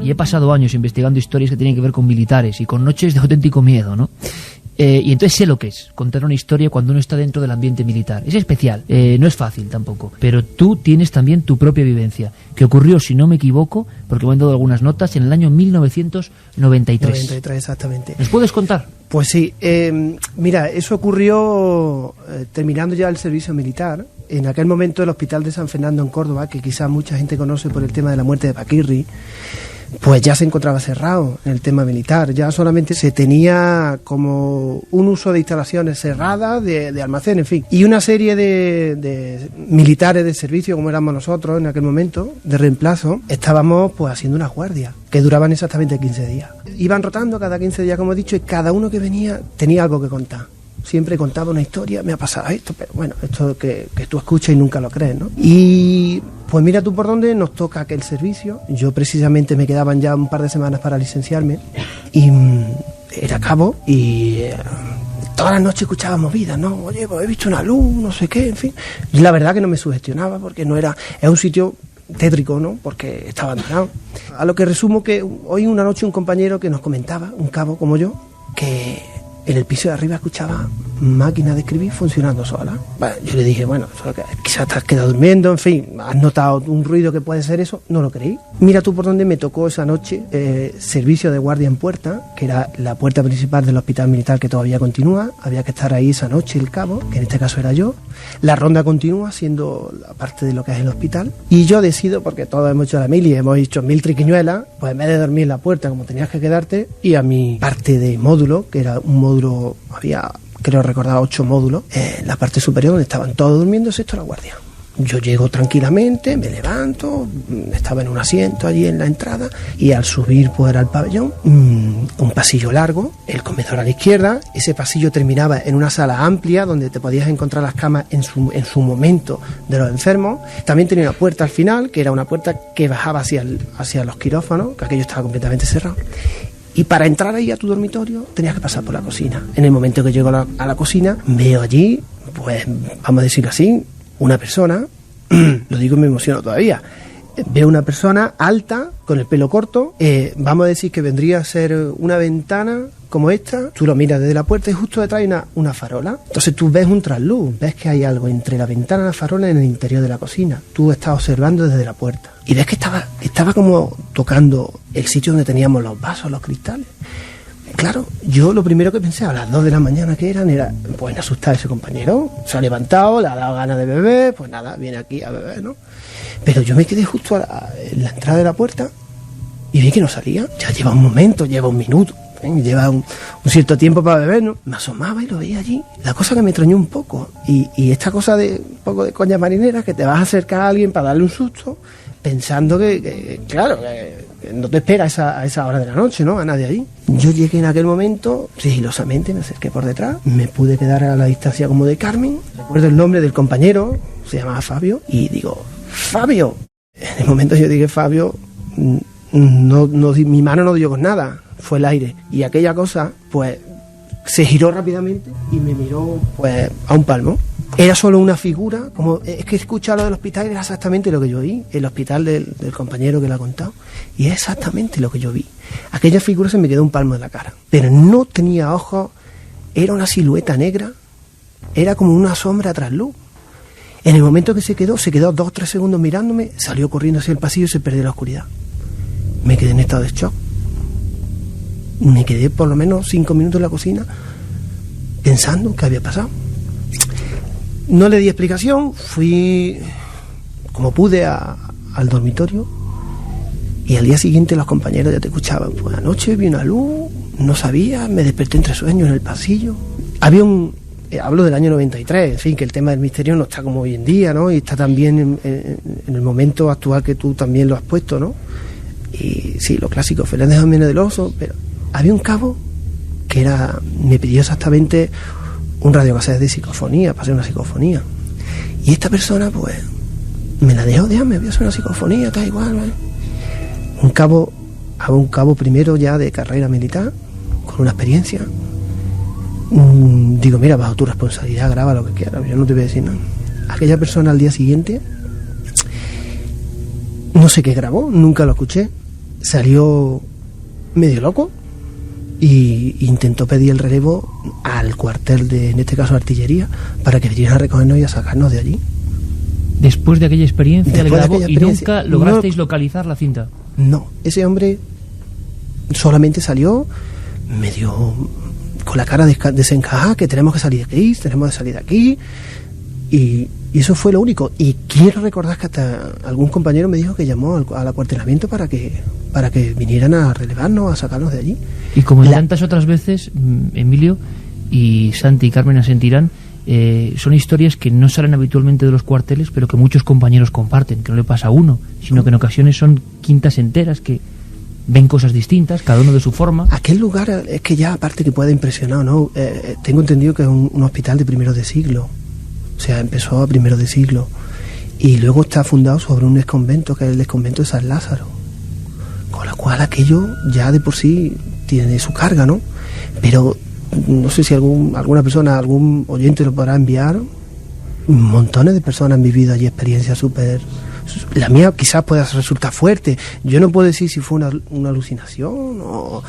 Y he pasado años investigando historias que tienen que ver con militares y con noches de auténtico miedo, ¿no? Y entonces sé lo que es contar una historia cuando uno está dentro del ambiente militar. Es especial, no es fácil tampoco, pero tú tienes también tu propia vivencia, que ocurrió, si no me equivoco, porque me han dado algunas notas, en el año 1993. 93, exactamente. ¿Nos puedes contar? Pues sí, mira, eso ocurrió terminando ya el servicio militar. En aquel momento el Hospital de San Fernando en Córdoba, que quizás mucha gente conoce por el tema de la muerte de Paquirri, pues ya se encontraba cerrado en el tema militar. Ya solamente se tenía como un uso de instalaciones cerradas, de almacén, en fin. Y una serie de militares de servicio, como éramos nosotros en aquel momento, de reemplazo, estábamos pues haciendo unas guardias que duraban exactamente 15 días. Iban rotando cada 15 días, como he dicho, y cada uno que venía tenía algo que contar. Siempre contaba una historia, me ha pasado esto, pero bueno, esto que tú escuchas y nunca lo crees, ¿no? Y pues mira tú por dónde nos toca aquel servicio. Yo precisamente me quedaban ya un par de semanas para licenciarme y era cabo y todas las noches escuchaba movidas, ¿no? Oye, pues he visto una luz, no sé qué, en fin. Y la verdad que no me sugestionaba porque no era... Es un sitio tétrico, ¿no? Porque está abandonado. A lo que resumo que hoy una noche un compañero que nos comentaba, un cabo como yo, que en el piso de arriba escuchaba máquinas de escribir funcionando solas. Bueno, yo le dije, bueno, quizás te has quedado durmiendo, en fin, has notado un ruido que puede ser eso, no lo creí. Mira tú por dónde me tocó esa noche servicio de guardia en puerta, que era la puerta principal del hospital militar que todavía continúa. Había que estar ahí esa noche el cabo, que en este caso era yo. La ronda continúa siendo la parte de lo que es el hospital. Y yo decido, porque todos hemos hecho la mili, hemos hecho 1000 triquiñuelas, pues en vez de dormir en la puerta como tenías que quedarte, y a mi parte de módulo, que era un módulo, había, creo recordar, 8 módulos, en la parte superior donde estaban todos durmiendo, excepto la guardia. Yo llego tranquilamente, me levanto, estaba en un asiento allí en la entrada, y al subir pues al pabellón, un pasillo largo, el comedor a la izquierda. Ese pasillo terminaba en una sala amplia donde te podías encontrar las camas en su momento de los enfermos. También tenía una puerta al final, que era una puerta que bajaba hacia los quirófanos, que aquello estaba completamente cerrado. Y para entrar ahí a tu dormitorio tenías que pasar por la cocina. En el momento que llego a la cocina, veo allí, pues vamos a decirlo así, una persona, lo digo y me emociono todavía, veo una persona alta, con el pelo corto, vamos a decir que vendría a ser una ventana como esta. Tú lo miras desde la puerta y justo detrás hay una farola. Entonces tú ves un trasluz, ves que hay algo entre la ventana y la farola en el interior de la cocina. Tú estás observando desde la puerta y ves que estaba como tocando el sitio donde teníamos los vasos, los cristales. Claro, yo lo primero que pensé a las 2 de la mañana que eran era, pues asustar a ese compañero. Se ha levantado, le ha dado ganas de beber, pues nada, viene aquí a beber, ¿no? Pero yo me quedé justo en la entrada de la puerta y vi que no salía. Ya lleva un momento, lleva un minuto, lleva un cierto tiempo para beber, ¿no? Me asomaba y lo veía allí. La cosa que me extrañó un poco, y esta cosa de un poco de coña marinera, que te vas a acercar a alguien para darle un susto, pensando que claro, que no te espera a esa hora de la noche, ¿no? A nadie allí. Yo llegué en aquel momento, sigilosamente me acerqué por detrás, me pude quedar a la distancia como de Carmen. Recuerdo el nombre del compañero, se llamaba Fabio, y digo, ¡Fabio! En el momento yo dije Fabio, mi mano no dio con nada, fue el aire. Y aquella cosa, pues, se giró rápidamente y me miró, pues, a un palmo. Era solo una figura, como es que escuchar lo del hospital, era exactamente lo que yo vi, el hospital del compañero que lo ha contado, y es exactamente lo que yo vi. Aquella figura se me quedó un palmo de la cara, pero no tenía ojos, era una silueta negra, era como una sombra tras luz. En el momento que se quedó 2 o 3 segundos mirándome, salió corriendo hacia el pasillo y se perdió en la oscuridad. Me quedé en estado de shock. Me quedé por lo menos 5 minutos en la cocina pensando qué había pasado. No le di explicación, fui como pude al dormitorio, y al día siguiente los compañeros ya te escuchaban. Pues anoche vi una luz, no sabía, me desperté entre sueños en el pasillo. Había hablo del año 93, en fin, que el tema del misterio no está como hoy en día, ¿no? Y está también en el momento actual que tú también lo has puesto, ¿no? Y sí, lo clásico, Fernández Jiménez del Oso, pero había un cabo que me pidió exactamente un radiocassette de psicofonía, para hacer una psicofonía. Y esta persona, pues, me la dejó, me voy a hacer una psicofonía, tal igual, ¿vale? Un cabo primero ya de carrera militar, con una experiencia. Digo, mira, bajo tu responsabilidad, graba lo que quieras, yo no te voy a decir nada. Aquella persona al día siguiente, no sé qué grabó, nunca lo escuché, salió medio loco y intentó pedir el relevo al cuartel de, en este caso, artillería, para que vinieran a recogernos y a sacarnos de allí. Después de aquella experiencia, le grabó y nunca lograsteis localizar la cinta. No, ese hombre solamente salió medio con la cara desencajada, que tenemos que salir de aquí, tenemos que salir de aquí, y eso fue lo único. Y quiero recordar que hasta algún compañero me dijo que llamó al acuartelamiento para que vinieran a relevarnos, a sacarnos de allí. Y como en tantas otras veces, Emilio y Santi y Carmen asentirán, son historias que no salen habitualmente de los cuarteles, pero que muchos compañeros comparten, que no le pasa a uno, sino que en ocasiones son quintas enteras que ven cosas distintas, cada uno de su forma. Aquel lugar es que ya, aparte que puede impresionar, ¿no? Tengo entendido que es un hospital de primeros de siglo, o sea, empezó a primeros de siglo, y luego está fundado sobre un exconvento, que es el exconvento de San Lázaro, con la cual aquello ya de por sí tiene su carga, ¿no? Pero no sé si alguna persona, algún oyente lo podrá enviar. Montones de personas han vivido allí experiencias súper... La mía quizás pueda resultar fuerte. Yo no puedo decir si fue una alucinación o...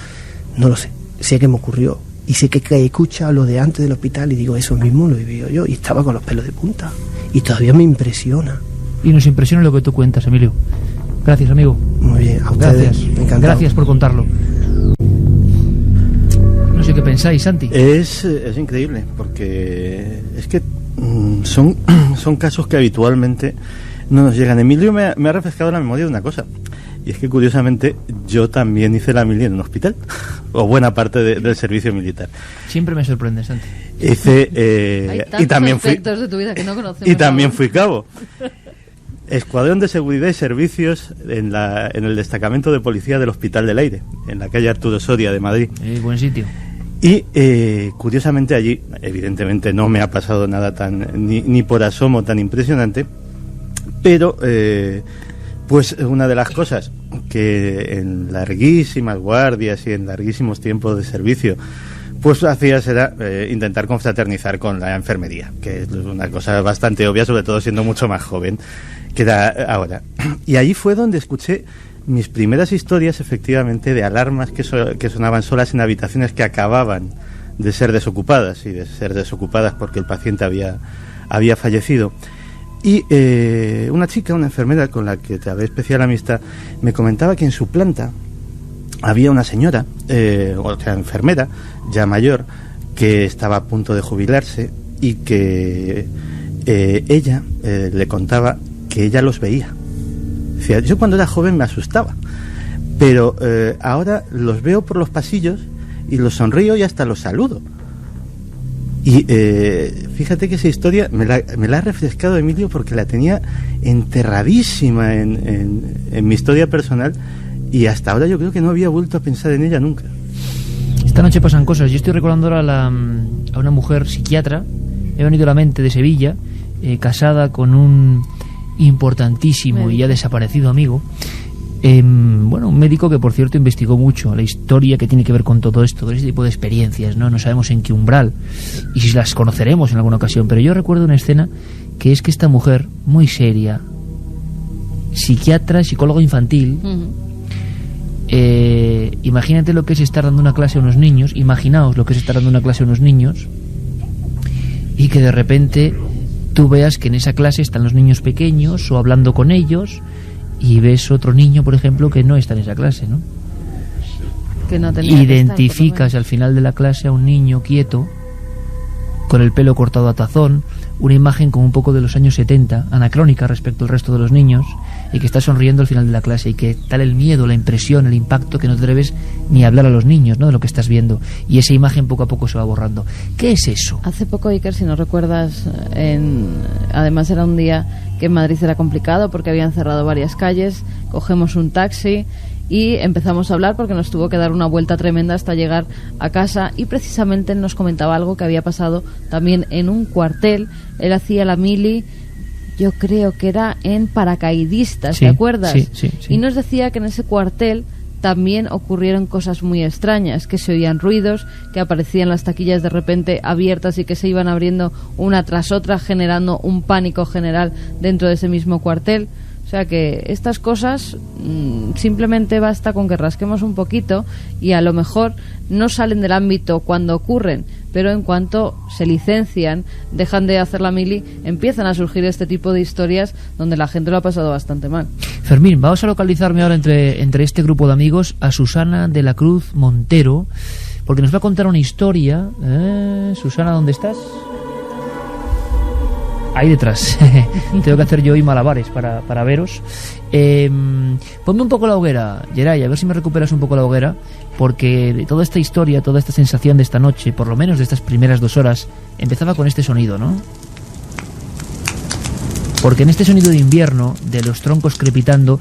No lo sé. Sé que me ocurrió. Y sé que escucha lo de antes del hospital y digo, eso mismo lo he vivido yo. Y estaba con los pelos de punta. Y todavía me impresiona. Y nos impresiona lo que tú cuentas, Emilio. Gracias, amigo. Muy bien, a ustedes. Gracias. Encantado. Gracias por contarlo. No sé qué pensáis, Santi. Es increíble, porque es que son casos que habitualmente no nos llegan. Emilio me ha refrescado la memoria de una cosa, y es que curiosamente yo también hice la mili en un hospital, o buena parte del servicio militar. Siempre me sorprende, Santi. Hice Hay y también aspectos de tu vida que no conocemos. y también fui cabo. Escuadrón de Seguridad y Servicios en el destacamento de policía del Hospital del Aire, en la calle Arturo Soria de Madrid. Buen sitio. Y curiosamente allí, evidentemente no me ha pasado nada ni por asomo tan impresionante, pero pues una de las cosas que en larguísimas guardias y en larguísimos tiempos de servicio pues hacías era intentar confraternizar con la enfermería, que es una cosa bastante obvia, sobre todo siendo mucho más joven que era ahora. Y allí fue donde escuché mis primeras historias, efectivamente, de alarmas que sonaban solas en habitaciones que acababan de ser desocupadas, y de ser desocupadas porque el paciente había fallecido. Y una chica, una enfermera con la que trabé especial amistad, me comentaba que en su planta había una señora, otra enfermera, ya mayor, que estaba a punto de jubilarse, y que ella le contaba que ella los veía. Decía, yo cuando era joven me asustaba, pero ahora los veo por los pasillos y los sonrío y hasta los saludo. Y fíjate que esa historia me la ha refrescado Emilio, porque la tenía enterradísima en mi historia personal, y hasta ahora yo creo que no había vuelto a pensar en ella nunca. Esta noche pasan cosas. Yo estoy recordando ahora a una mujer psiquiatra, me ha venido a la mente, de Sevilla, casada con un importantísimo y ya desaparecido amigo, un médico que, por cierto, investigó mucho la historia que tiene que ver con todo esto, con ese tipo de experiencias, no sabemos en qué umbral y si las conoceremos en alguna ocasión, pero yo recuerdo una escena que es que esta mujer, muy seria, psiquiatra, psicólogo infantil, imagínate lo que es estar dando una clase a unos niños, imaginaos lo que es estar dando una clase a unos niños, y que de repente tú veas que en esa clase están los niños pequeños o hablando con ellos, y ves otro niño, por ejemplo, que no está en esa clase, ¿no? Que no tenía Identificas al final de la clase a un niño quieto, con el pelo cortado a tazón, una imagen como un poco de los años 70, anacrónica respecto al resto de los niños, y que está sonriendo al final de la clase, y que tal el miedo, la impresión, el impacto, que no te atreves ni a hablar a los niños, ¿no?, de lo que estás viendo, y esa imagen poco a poco se va borrando. ¿Qué es eso? Hace poco, Iker, si no recuerdas, además era un día que en Madrid era complicado porque habían cerrado varias calles, cogemos un taxi y empezamos a hablar porque nos tuvo que dar una vuelta tremenda hasta llegar a casa, y precisamente nos comentaba algo que había pasado también en un cuartel. Él hacía la mili yo creo que era en paracaidistas, Sí, ¿te acuerdas? sí. Y nos decía que en ese cuartel también ocurrieron cosas muy extrañas, que se oían ruidos, que aparecían las taquillas de repente abiertas y que se iban abriendo una tras otra, generando un pánico general dentro de ese mismo cuartel. O sea que estas cosas simplemente basta con que rasquemos un poquito y a lo mejor no salen del ámbito cuando ocurren, pero en cuanto se licencian, dejan de hacer la mili, empiezan a surgir este tipo de historias donde la gente lo ha pasado bastante mal. Fermín, vamos a localizarme ahora entre este grupo de amigos a Susana de la Cruz Montero, porque nos va a contar una historia. Susana, ¿dónde estás? Ahí detrás. Tengo que hacer yo hoy malabares para veros. Ponme un poco la hoguera, Geray, a ver si me recuperas un poco la hoguera, porque de toda esta historia, toda esta sensación de esta noche, por lo menos de estas primeras 2 horas, empezaba con este sonido, ¿no? Porque en este sonido de invierno, de los troncos crepitando,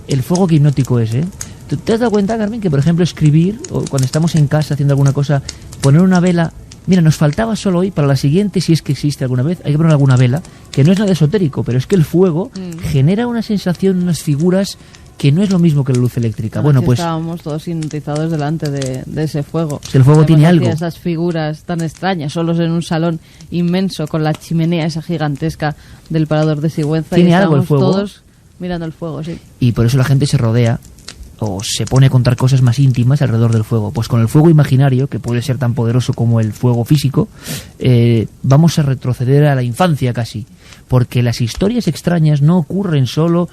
el fuego que hipnótico es, ¿eh? ¿Tú te has dado cuenta, Carmen, que por ejemplo escribir, o cuando estamos en casa haciendo alguna cosa, poner una vela? Mira, nos faltaba solo hoy, para la siguiente, si es que existe alguna vez, hay que poner alguna vela, que no es nada esotérico, pero es que el fuego genera una sensación, unas figuras, que no es lo mismo que la luz eléctrica. Bueno, pues estábamos todos hipnotizados delante de ese fuego. Si el fuego tiene algo. Esas figuras tan extrañas, solos en un salón inmenso, con la chimenea esa gigantesca del Parador de Sigüenza. Tiene y algo el fuego. Todos mirando el fuego, sí. Y por eso la gente se rodea o se pone a contar cosas más íntimas alrededor del fuego. Pues con el fuego imaginario, que puede ser tan poderoso como el fuego físico, vamos a retroceder a la infancia casi, porque las historias extrañas no ocurren solo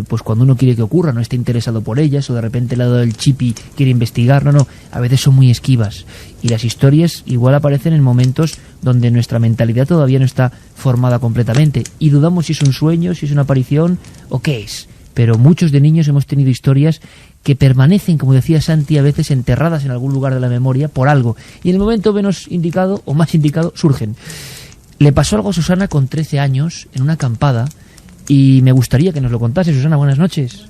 pues cuando uno quiere que ocurra, no está interesado por ellas, o de repente el lado del chipi quiere investigar, no, a veces son muy esquivas, y las historias igual aparecen en momentos donde nuestra mentalidad todavía no está formada completamente, y dudamos si es un sueño, si es una aparición, o qué es. Pero muchos de niños hemos tenido historias que permanecen, como decía Santi, a veces enterradas en algún lugar de la memoria por algo, y en el momento menos indicado o más indicado surgen. Le pasó algo a Susana con 13 años en una acampada, y me gustaría que nos lo contase. Susana, buenas noches.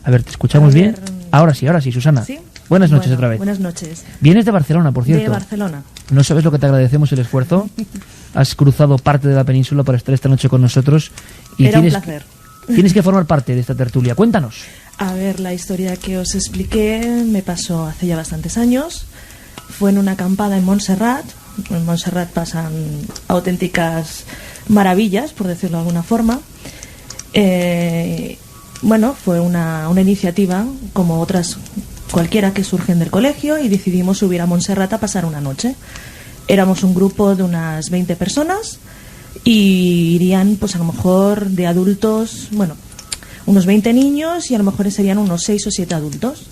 A ver, ¿te escuchamos bien? Ahora sí, Susana. ¿Sí? Buenas noches otra vez. Buenas noches. Vienes de Barcelona, por cierto. De Barcelona. No sabes lo que te agradecemos el esfuerzo. Has cruzado parte de la península para estar esta noche con nosotros. Y Era un placer. Tienes que formar parte de esta tertulia. Cuéntanos. A ver, la historia que os expliqué me pasó hace ya bastantes años. Fue en una acampada en Montserrat. En Montserrat pasan auténticas maravillas, por decirlo de alguna forma. Bueno, fue una iniciativa como otras cualquiera que surgen del colegio, y decidimos subir a Montserrat a pasar una noche. Éramos un grupo de unas 20 personas y irían pues a lo mejor de adultos, bueno, unos 20 niños, y a lo mejor serían unos 6 o 7 adultos.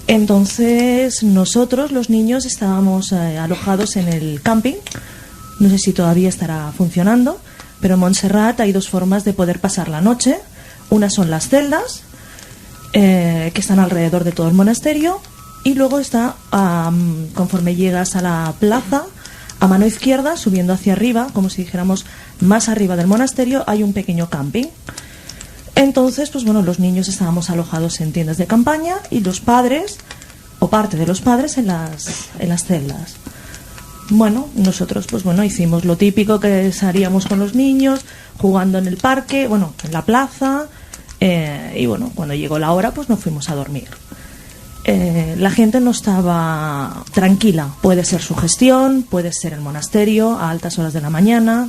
Entonces nosotros, los niños, estábamos alojados en el camping. No sé si todavía estará funcionando, pero en Montserrat hay 2 formas de poder pasar la noche. Una son las celdas, que están alrededor de todo el monasterio, y luego está, conforme llegas a la plaza, a mano izquierda, subiendo hacia arriba, como si dijéramos más arriba del monasterio, hay un pequeño camping. Entonces, pues bueno, los niños estábamos alojados en tiendas de campaña, y los padres, o parte de los padres, en las celdas. Bueno, nosotros pues bueno, hicimos lo típico que haríamos con los niños, jugando en el parque, bueno, en la plaza, y bueno, cuando llegó la hora pues nos fuimos a dormir. La gente no estaba tranquila, puede ser su gestión, puede ser el monasterio a altas horas de la mañana,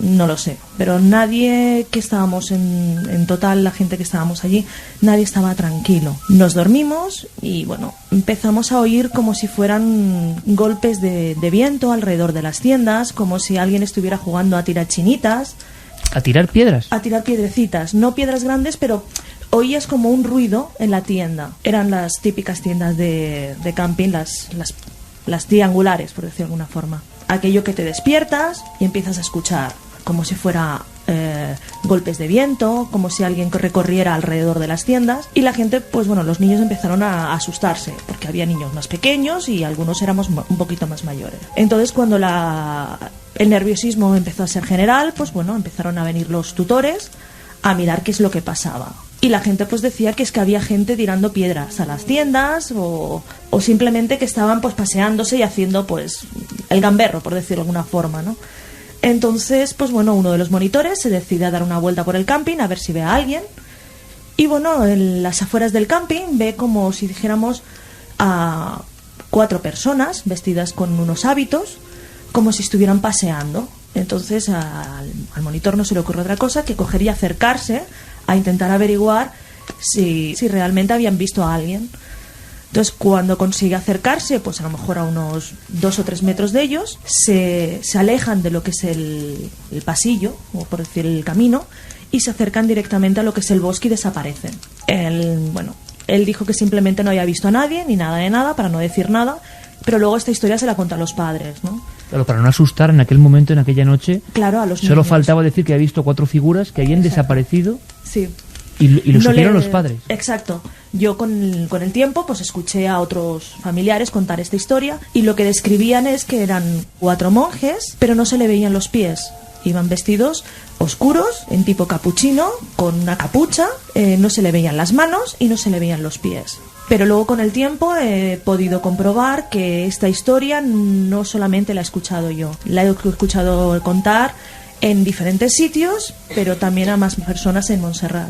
no lo sé, pero nadie que estábamos en total, la gente que estábamos allí, nadie estaba tranquilo. Nos dormimos y bueno, empezamos a oír como si fueran golpes de viento alrededor de las tiendas, como si alguien estuviera jugando a tirar chinitas. ¿A tirar piedras? A tirar piedrecitas, no piedras grandes, pero oías como un ruido en la tienda. Eran las típicas tiendas de camping, las triangulares, por decirlo de alguna forma. Aquello que te despiertas y empiezas a escuchar como si fuera golpes de viento, como si alguien recorriera alrededor de las tiendas, y la gente, pues bueno, los niños empezaron a asustarse, porque había niños más pequeños y algunos éramos un poquito más mayores. Entonces, cuando el nerviosismo empezó a ser general, pues bueno, empezaron a venir los tutores a mirar qué es lo que pasaba. Y la gente pues decía que es que había gente tirando piedras a las tiendas, o simplemente que estaban pues paseándose y haciendo pues el gamberro, por decirlo de alguna forma, ¿no? Entonces, pues bueno, uno de los monitores se decide a dar una vuelta por el camping a ver si ve a alguien. Y bueno, en las afueras del camping ve como si dijéramos a 4 personas vestidas con unos hábitos, como si estuvieran paseando. Entonces al monitor no se le ocurre otra cosa que coger y acercarse a intentar averiguar si realmente habían visto a alguien. Entonces, cuando consigue acercarse, pues a lo mejor a unos 2 o 3 metros de ellos, se alejan de lo que es el pasillo, o por decir el camino, y se acercan directamente a lo que es el bosque y desaparecen. Él dijo que simplemente no había visto a nadie, ni nada de nada, para no decir nada, pero luego esta historia se la contó a los padres, ¿no? Claro, para no asustar en aquel momento, en aquella noche, claro, a los solo niños. faltaba decir que había visto 4 figuras que habían desaparecido. Sí. Y lo supieron los padres. Exacto. Yo con el tiempo pues escuché a otros familiares contar esta historia y lo que describían es que eran 4 monjes, pero no se le veían los pies. Iban vestidos oscuros, en tipo capuchino, con una capucha, no se le veían las manos y no se le veían los pies. Pero luego con el tiempo he podido comprobar que esta historia no solamente la he escuchado yo, la he escuchado contar en diferentes sitios, pero también a más personas en Montserrat.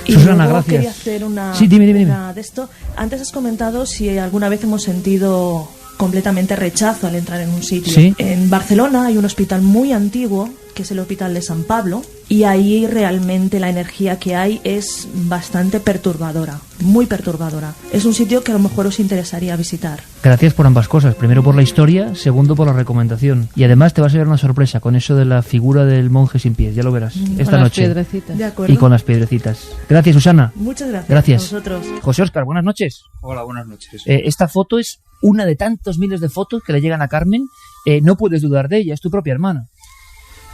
Y Susana, luego gracias. quería hacer una, sí, dime. una de esto. Antes has comentado si alguna vez hemos sentido completamente rechazo al entrar en un sitio. ¿Sí? En Barcelona hay un hospital muy antiguo, que es el Hospital de San Pablo, y ahí realmente la energía que hay es bastante perturbadora, muy perturbadora. Es un sitio que a lo mejor os interesaría visitar. Gracias por ambas cosas. Primero por la historia, segundo por la recomendación. Y además te vas a llevar una sorpresa con eso de la figura del monje sin pies. Ya lo verás esta noche. Piedrecitas. De acuerdo. Y con las piedrecitas. Gracias, Susana. Muchas gracias. Gracias. A vosotros. José Óscar, buenas noches. Hola, buenas noches. Esta foto es una de tantos miles de fotos que le llegan a Carmen. No puedes dudar de ella, es tu propia hermana.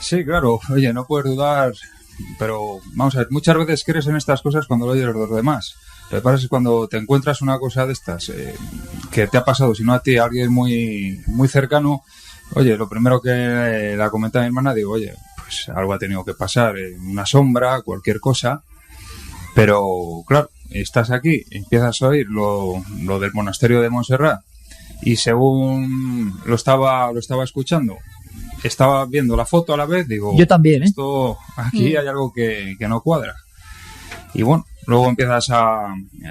Sí, claro. Oye, no puedes dudar, pero vamos a ver, muchas veces crees en estas cosas cuando lo oyes de los demás. Lo que pasa es cuando te encuentras una cosa de estas que te ha pasado, si no a ti, a alguien muy, muy cercano, oye, lo primero que la comenta mi hermana, digo, oye, pues algo ha tenido que pasar, una sombra, cualquier cosa, pero claro, estás aquí, empiezas a oír lo del monasterio de Montserrat y según lo estaba escuchando, estaba viendo la foto a la vez, digo, yo también, esto aquí hay algo que no cuadra. Y bueno, luego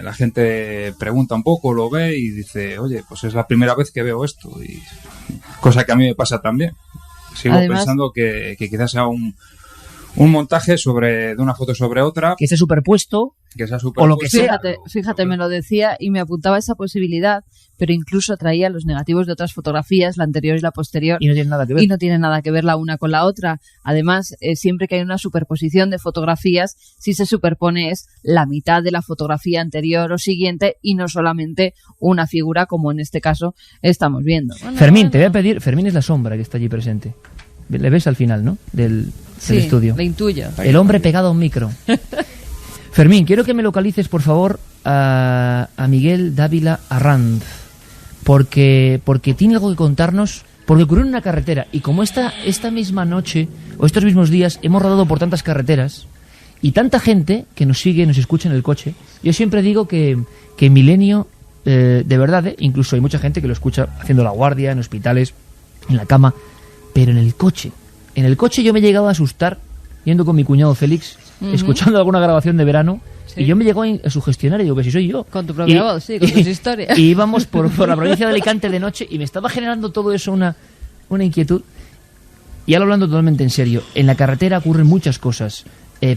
la gente pregunta un poco, lo ve y dice, oye, pues es la primera vez que veo esto, y cosa que a mí me pasa también. Sigo pensando que quizás sea un montaje de una foto sobre otra, que esté superpuesto, o lo que sea. Fíjate, me lo decía y me apuntaba esa posibilidad, pero incluso traía los negativos de otras fotografías, la anterior y la posterior, y no tiene nada que ver. Y no tiene nada que ver la una con la otra. Además, siempre que hay una superposición de fotografías, si se superpone es la mitad de la fotografía anterior o siguiente y no solamente una figura como en este caso estamos viendo. Fermín, te voy a pedir, Fermín es la sombra que está allí presente. Le ves al final, ¿no? Del estudio. Le intuyo. El hombre pegado a un micro. Fermín, quiero que me localices, por favor, a Miguel Dávila Arranz, porque tiene algo que contarnos, porque ocurrió en una carretera, y como esta misma noche, o estos mismos días, hemos rodado por tantas carreteras, y tanta gente que nos sigue, nos escucha en el coche, yo siempre digo que Milenio, de verdad, incluso hay mucha gente que lo escucha haciendo la guardia, en hospitales, en la cama, pero en el coche yo me he llegado a asustar, yendo con mi cuñado Félix, escuchando alguna grabación de verano, y yo me llegó a sugestionar y digo, que si soy yo. Con tu propia voz, sí, con tus historias. Y íbamos por la provincia de Alicante de noche y me estaba generando todo eso una inquietud. Y ahora hablando totalmente en serio, en la carretera ocurren muchas cosas,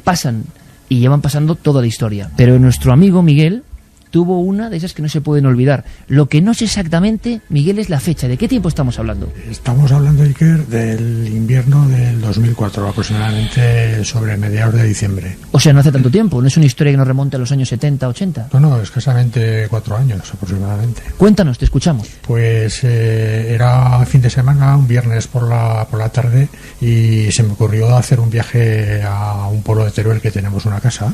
pasan y llevan pasando toda la historia. Pero nuestro amigo Miguel tuvo una de esas que no se pueden olvidar. Lo que no sé exactamente, Miguel, es la fecha. ¿De qué tiempo estamos hablando? Estamos hablando, Iker, del invierno del 2004, aproximadamente sobre mediados de diciembre. O sea, no hace tanto tiempo, no es una historia que nos remonte a los años 70, 80. No, escasamente 4 años aproximadamente. Cuéntanos, te escuchamos. Pues era fin de semana, un viernes por la tarde, y se me ocurrió hacer un viaje a un pueblo de Teruel que tenemos una casa,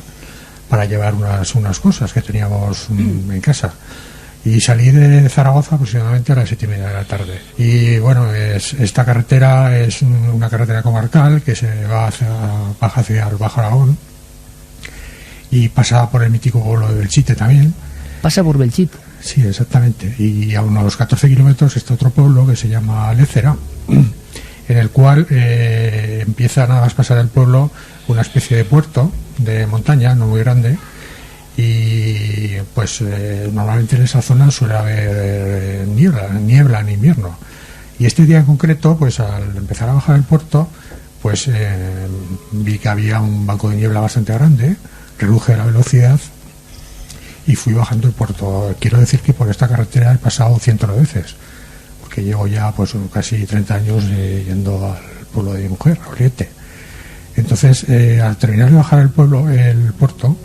para llevar unas cosas que teníamos en casa. Y salí de Zaragoza aproximadamente a las 7:30 de la tarde. Y bueno, esta carretera es una carretera comarcal que se baja hacia el Bajo Aragón y pasa por el mítico pueblo de Belchite también. ¿Pasa por Belchite? Sí, exactamente. Y a unos 14 kilómetros está otro pueblo que se llama Lécera. en el cual empieza nada más pasar el pueblo una especie de puerto de montaña, no muy grande, y pues normalmente en esa zona suele haber niebla en invierno. Y este día en concreto, pues al empezar a bajar el puerto, pues vi que había un banco de niebla bastante grande, reduje la velocidad y fui bajando el puerto. Quiero decir que por esta carretera he pasado cientos de veces, porque llevo ya pues casi 30 años yendo al pueblo de mi mujer, a Oriente. Entonces, al terminar de bajar el puerto,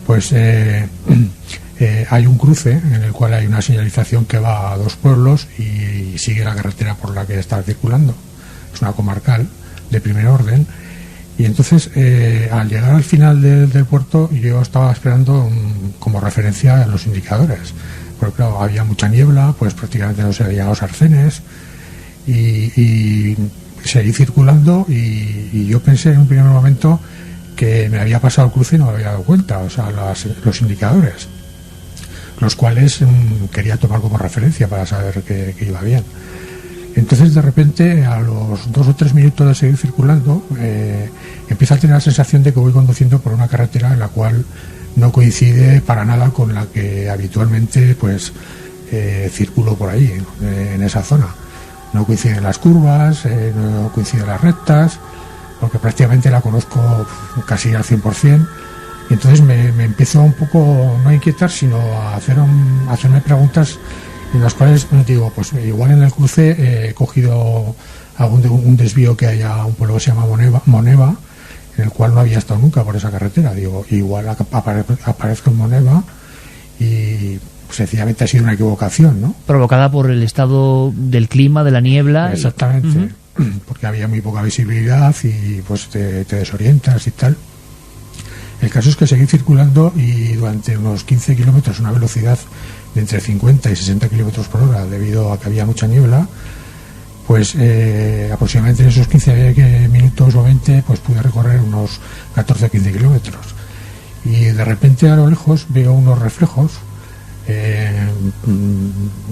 pues hay un cruce en el cual hay una señalización que va a 2 pueblos y sigue la carretera por la que está circulando. Es una comarcal de primer orden. Y entonces, al llegar al final del puerto, yo estaba esperando como referencia a los indicadores. Porque claro, había mucha niebla, pues prácticamente no se veían los arcenes. Y seguí circulando y yo pensé en un primer momento que me había pasado el cruce y no me había dado cuenta, o sea, los indicadores, los cuales quería tomar como referencia para saber que iba bien. Entonces, de repente, a los 2 o 3 minutos de seguir circulando, empiezo a tener la sensación de que voy conduciendo por una carretera en la cual no coincide para nada con la que habitualmente pues circulo por ahí, en esa zona. No coinciden las curvas, no coinciden las rectas, porque prácticamente la conozco casi al 100%, y entonces me empiezo un poco, no a inquietar, sino a hacerme preguntas en las cuales digo, pues igual en el cruce he cogido un desvío que hay a un pueblo que se llama Moneva, en el cual no había estado nunca por esa carretera. Digo, igual aparezco en Moneva y sencillamente ha sido una equivocación, ¿no? Provocada por el estado del clima, de la niebla. Exactamente. Porque había muy poca visibilidad y pues te desorientas y tal. El caso es que seguí circulando y durante unos 15 kilómetros, una velocidad de entre 50 y 60 kilómetros por hora, debido a que había mucha niebla, pues aproximadamente en esos 15 minutos o 20 pues pude recorrer unos 14 o 15 kilómetros. Y de repente a lo lejos veo unos reflejos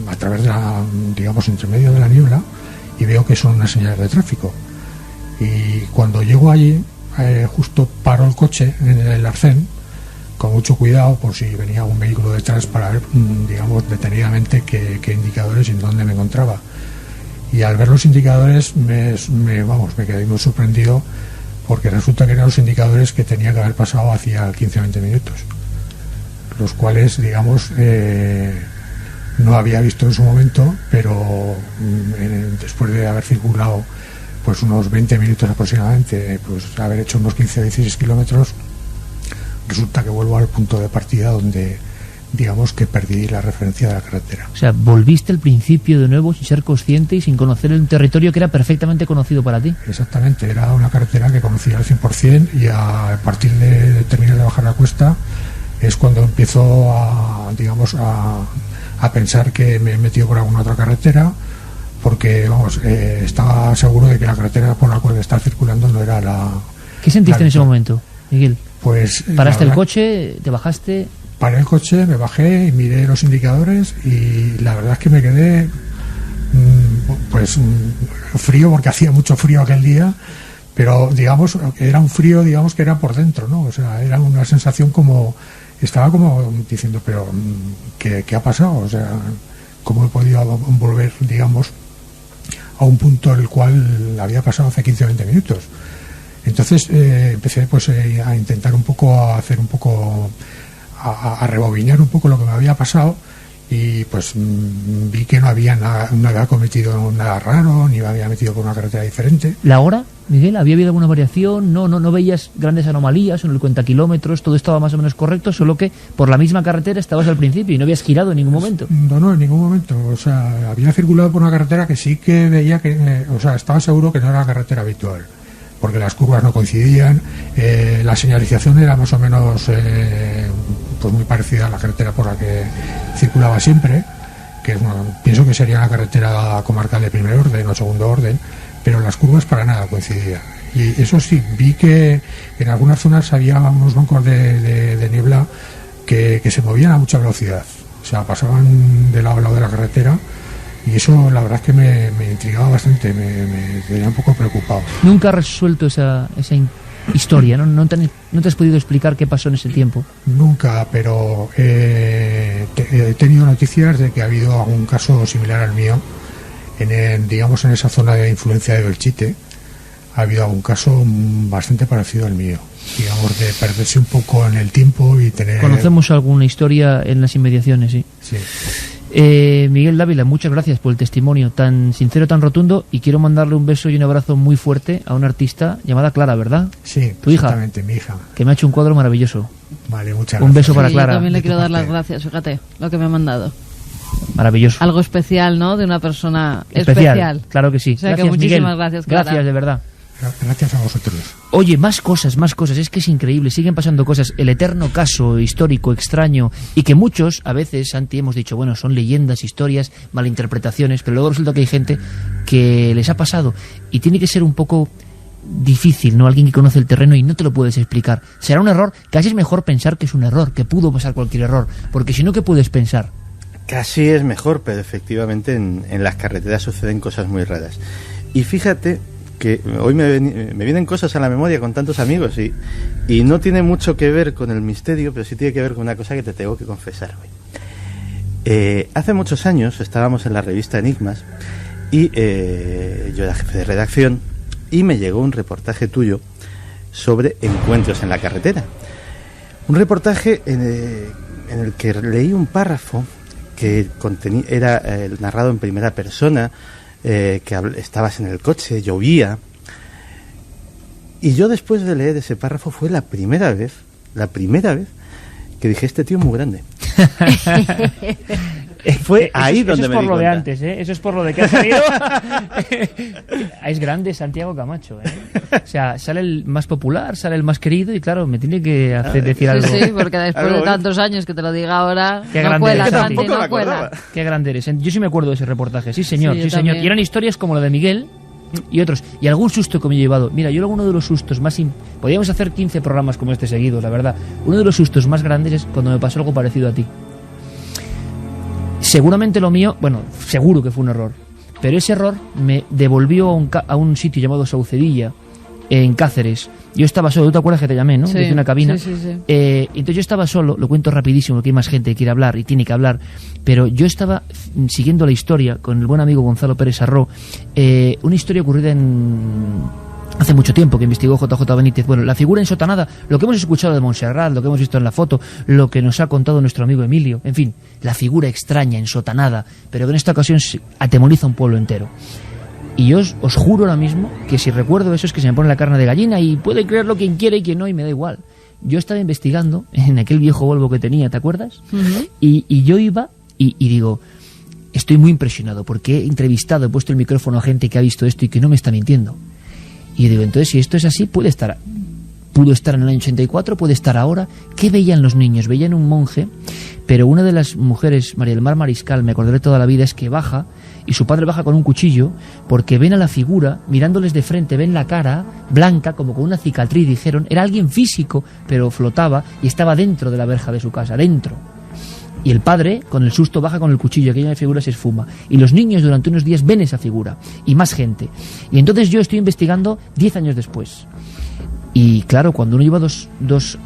a través de digamos, entre medio de la niebla, y veo que son unas señales de tráfico. Y cuando llego allí, justo paro el coche en el arcén, con mucho cuidado por si venía un vehículo detrás, para ver, digamos, detenidamente qué indicadores y en dónde me encontraba. Y al ver los indicadores me quedé muy sorprendido, porque resulta que eran los indicadores que tenía que haber pasado hacía 15 o 20 minutos, los cuales, digamos, no había visto en su momento, pero después de haber circulado pues unos 20 minutos aproximadamente, pues haber hecho unos 15 o 16 kilómetros, resulta que vuelvo al punto de partida donde, digamos, que perdí la referencia de la carretera. O sea, volviste al principio de nuevo sin ser consciente y sin conocer el territorio que era perfectamente conocido para ti. Exactamente, era una carretera que conocía al 100%, y a partir de terminar de bajar la cuesta es cuando empiezo a pensar que me he metido por alguna otra carretera, porque estaba seguro de que la carretera por la cual estaba circulando no era la... ¿Qué sentiste en ese momento, Miguel? Pues ¿paraste el coche? ¿Te bajaste? Paré el coche, me bajé y miré los indicadores, y la verdad es que me quedé frío, porque hacía mucho frío aquel día, pero digamos era un frío, digamos, que era por dentro, ¿no? O sea, era una sensación como... Estaba como diciendo, pero ¿qué ha pasado? O sea, ¿cómo he podido volver, digamos, a un punto en el cual había pasado hace 15 o 20 minutos? Entonces empecé pues a intentar a rebobinar un poco lo que me había pasado, y pues vi que no había cometido nada raro, ni me había metido por una carretera diferente. ¿La hora, Miguel? ¿Había habido alguna variación? ¿No veías grandes anomalías en el cuentakilómetros? ¿Todo estaba más o menos correcto, solo que por la misma carretera estabas al principio y no habías girado en ningún momento? No, en ningún momento. O sea, había circulado por una carretera que sí que veía que... estaba seguro que no era la carretera habitual, porque las curvas no coincidían, la señalización era más o menos pues muy parecida a la carretera por la que circulaba siempre, que pienso que sería una carretera comarcal de primer orden o segundo orden, pero las curvas para nada coincidían. Y eso sí, vi que en algunas zonas había unos bancos de niebla que se movían a mucha velocidad, o sea, pasaban de lado a lado de la carretera, Y eso la verdad es que me intrigaba bastante, me tenía un poco preocupado. Nunca has resuelto esa historia, ¿no? No te has podido explicar qué pasó en ese tiempo. Nunca, pero he tenido noticias de que ha habido algún caso similar al mío, digamos en esa zona de influencia de Belchite. Ha habido algún caso bastante parecido al mío, digamos, de perderse un poco en el tiempo y tener... Conocemos alguna historia en las inmediaciones, sí. Sí. Miguel Dávila, muchas gracias por el testimonio tan sincero, tan rotundo, y quiero mandarle un beso y un abrazo muy fuerte a una artista llamada Clara, ¿verdad? Sí, tu hija, exactamente, mi hija. Que me ha hecho un cuadro maravilloso. Vale, muchas gracias. Un beso para Clara. Yo también le quiero dar las gracias, fíjate, lo que me ha mandado. Maravilloso. Algo especial, ¿no? De una persona especial. Claro que sí. O sea, gracias, que muchísimas Miguel. gracias, Clara. Gracias, de verdad. Gracias a vosotros. Oye, más cosas, es que es increíble, siguen pasando cosas, el eterno caso histórico extraño, y que muchos, a veces, Santi, hemos dicho, bueno, son leyendas, historias, malinterpretaciones, pero luego resulta que hay gente que les ha pasado, y tiene que ser un poco difícil, ¿no? Alguien que conoce el terreno y no te lo puedes explicar. Será un error, casi es mejor pensar que es un error, que pudo pasar cualquier error, porque si no, ¿qué puedes pensar? Casi es mejor, pero efectivamente en las carreteras suceden cosas muy raras. Y fíjate que hoy me vienen cosas a la memoria con tantos amigos y no tiene mucho que ver con el misterio, pero sí tiene que ver con una cosa que te tengo que confesar hoy. Hace muchos años estábamos en la revista Enigmas y yo era jefe de redacción y me llegó un reportaje tuyo sobre encuentros en la carretera. Un reportaje en el que leí un párrafo que era narrado en primera persona, que estabas en el coche, llovía, y yo después de leer ese párrafo fue la primera vez que dije, este tío es muy grande. Fue ahí donde me di cuenta. Eso es por lo de antes, ¿eh? Eso es por lo de que ha salido. Es grande Santiago Camacho, ¿eh? O sea, sale el más popular, sale el más querido, y claro, me tiene que hacer decir algo. Sí, porque después de tantos años que te lo diga ahora, qué no cuela, Santi, no cuela. Qué grande eres. Yo sí me acuerdo de ese reportaje, sí señor, sí señor. También. Y eran historias como la de Miguel y otros, y algún susto que me he llevado. Mira, yo uno de los sustos más... Podríamos hacer 15 programas como este seguidos, la verdad. Uno de los sustos más grandes es cuando me pasó algo parecido a ti. Seguramente lo mío, bueno, seguro que fue un error, pero ese error me devolvió a un sitio llamado Saucedilla, en Cáceres. Yo estaba solo, ¿tú te acuerdas que te llamé, no? Sí, desde una cabina. sí. Entonces yo estaba solo, lo cuento rapidísimo, que hay más gente que quiere hablar y tiene que hablar, pero yo estaba siguiendo la historia con el buen amigo Gonzalo Pérez Arró, una historia ocurrida hace mucho tiempo, que investigó JJ Benítez. Bueno, la figura ensotanada, lo que hemos escuchado de Montserrat, lo que hemos visto en la foto, lo que nos ha contado nuestro amigo Emilio, en fin, la figura extraña, ensotanada, pero que en esta ocasión atemoriza a un pueblo entero. Y yo os juro ahora mismo que si recuerdo eso es que se me pone la carne de gallina, y puede creerlo quien quiere y quien no, y me da igual. Yo estaba investigando en aquel viejo Volvo que tenía, ¿te acuerdas? Uh-huh. Y yo iba y digo, estoy muy impresionado porque he entrevistado, he puesto el micrófono a gente que ha visto esto y que no me está mintiendo. Y yo digo, entonces si esto es así, pudo estar en el año 84, puede estar ahora. ¿Qué veían los niños? Veían un monje, pero una de las mujeres, María del Mar Mariscal, me acordaré toda la vida, es que baja, y su padre baja con un cuchillo, porque ven a la figura, mirándoles de frente, ven la cara blanca, como con una cicatriz, dijeron, era alguien físico, pero flotaba y estaba dentro de la verja de su casa, dentro. Y el padre, con el susto, baja con el cuchillo, aquella figura se esfuma. Y los niños durante unos días ven esa figura, y más gente. Y entonces yo estoy investigando 10 años después. Y claro, cuando uno lleva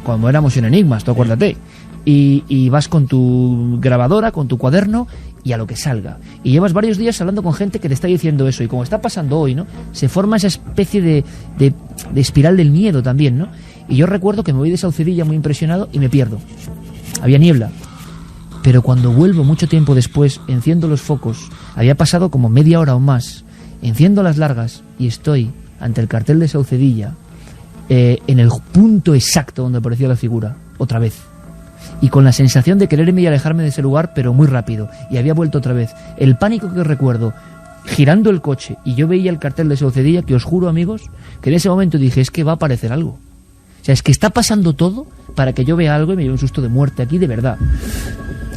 cuando éramos en Enigmas, tú acuérdate, y vas con tu grabadora, con tu cuaderno, y a lo que salga. Y llevas varios días hablando con gente que te está diciendo eso, y como está pasando hoy, ¿no? Se forma esa especie de espiral del miedo también, ¿no? Y yo recuerdo que me voy de Saucedilla muy impresionado y me pierdo. Había niebla. Pero cuando vuelvo mucho tiempo después, enciendo los focos, había pasado como media hora o más, enciendo las largas y estoy ante el cartel de Saucedilla, en el punto exacto donde apareció la figura, otra vez. Y con la sensación de querer irme y alejarme de ese lugar, pero muy rápido, y había vuelto otra vez. El pánico que recuerdo, girando el coche, y yo veía el cartel de Saucedilla, que os juro, amigos, que en ese momento dije, es que va a aparecer algo. O sea, es que está pasando todo para que yo vea algo y me lleve un susto de muerte aquí, de verdad.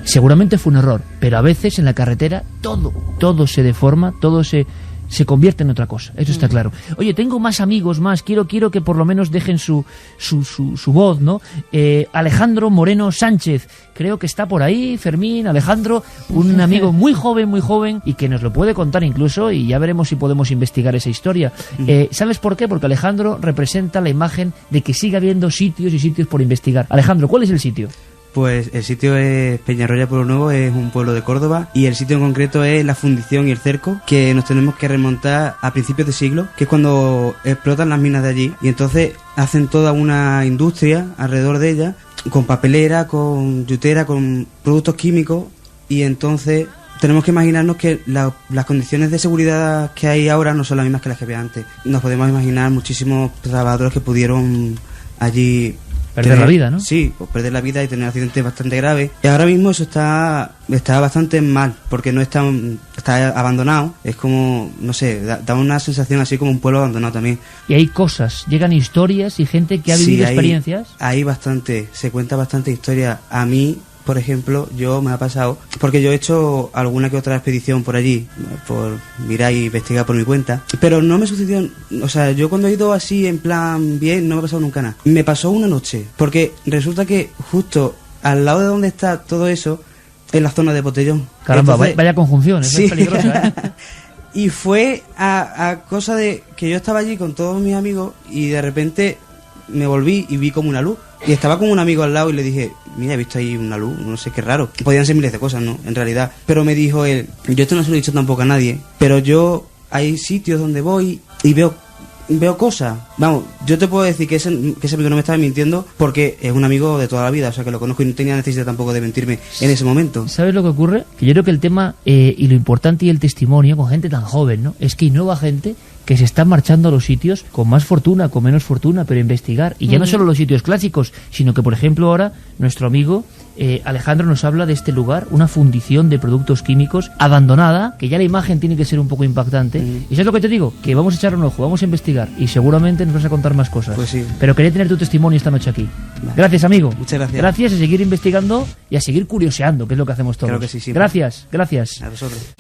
Seguramente fue un error, pero a veces en la carretera todo se deforma, todo se se convierte en otra cosa, eso está claro. Oye, tengo más amigos más, quiero que por lo menos dejen su voz, ¿no? Alejandro Moreno Sánchez, creo que está por ahí. Fermín, Alejandro, un amigo muy joven y que nos lo puede contar incluso, y ya veremos si podemos investigar esa historia. ¿Sabes por qué? Porque Alejandro representa la imagen de que sigue habiendo sitios y sitios por investigar. Alejandro, ¿cuál es el sitio? Pues el sitio es Peñarroya Pueblo Nuevo, es un pueblo de Córdoba, y el sitio en concreto es la fundición y el cerco, que nos tenemos que remontar a principios de siglo, que es cuando explotan las minas de allí, y entonces hacen toda una industria alrededor de ella, con papelera, con yutera, con productos químicos, y entonces tenemos que imaginarnos que las condiciones de seguridad que hay ahora no son las mismas que las que había antes. Nos podemos imaginar muchísimos trabajadores que pudieron allí perder la vida, ¿no? Sí, pues perder la vida y tener accidentes bastante graves. Y ahora mismo eso está bastante mal, porque no está abandonado. Es como, no sé, da una sensación así como un pueblo abandonado también. Y hay cosas, llegan historias y gente que ha vivido experiencias. Hay bastante, se cuenta bastante historia. A mí, por ejemplo, me ha pasado, porque yo he hecho alguna que otra expedición por allí, por mirar y investigar por mi cuenta, pero no me sucedió, o sea, yo cuando he ido así en plan bien, no me ha pasado nunca nada. Me pasó una noche, porque resulta que justo al lado de donde está todo eso, es la zona de Botellón. Caramba, entonces, vaya conjunción, eso sí. Es peligrosa, ¿eh? Y fue a cosa de que yo estaba allí con todos mis amigos y de repente me volví y vi como una luz. Y estaba con un amigo al lado y le dije, mira, he visto ahí una luz, no sé, qué raro. Podían ser miles de cosas, ¿no? En realidad. Pero me dijo él, yo esto no se lo he dicho tampoco a nadie, pero yo hay sitios donde voy y veo cosas. Vamos, yo te puedo decir que ese amigo no me estaba mintiendo, porque es un amigo de toda la vida, o sea que lo conozco y no tenía necesidad tampoco de mentirme en ese momento. ¿Sabes lo que ocurre? Que yo creo que el tema y lo importante y el testimonio con gente tan joven, ¿no? Es que hay nueva gente que se están marchando a los sitios con más fortuna, con menos fortuna, pero investigar. Y ya no solo los sitios clásicos, sino que, por ejemplo, ahora nuestro amigo Alejandro nos habla de este lugar, una fundición de productos químicos abandonada, que ya la imagen tiene que ser un poco impactante. Y eso es lo que te digo, que vamos a echar un ojo, vamos a investigar y seguramente nos vas a contar más cosas. Pues sí. Pero quería tener tu testimonio esta noche aquí. Vale. Gracias, amigo. Muchas gracias. Gracias, a seguir investigando y a seguir curioseando, que es lo que hacemos todos. Claro que sí, gracias. A vosotros.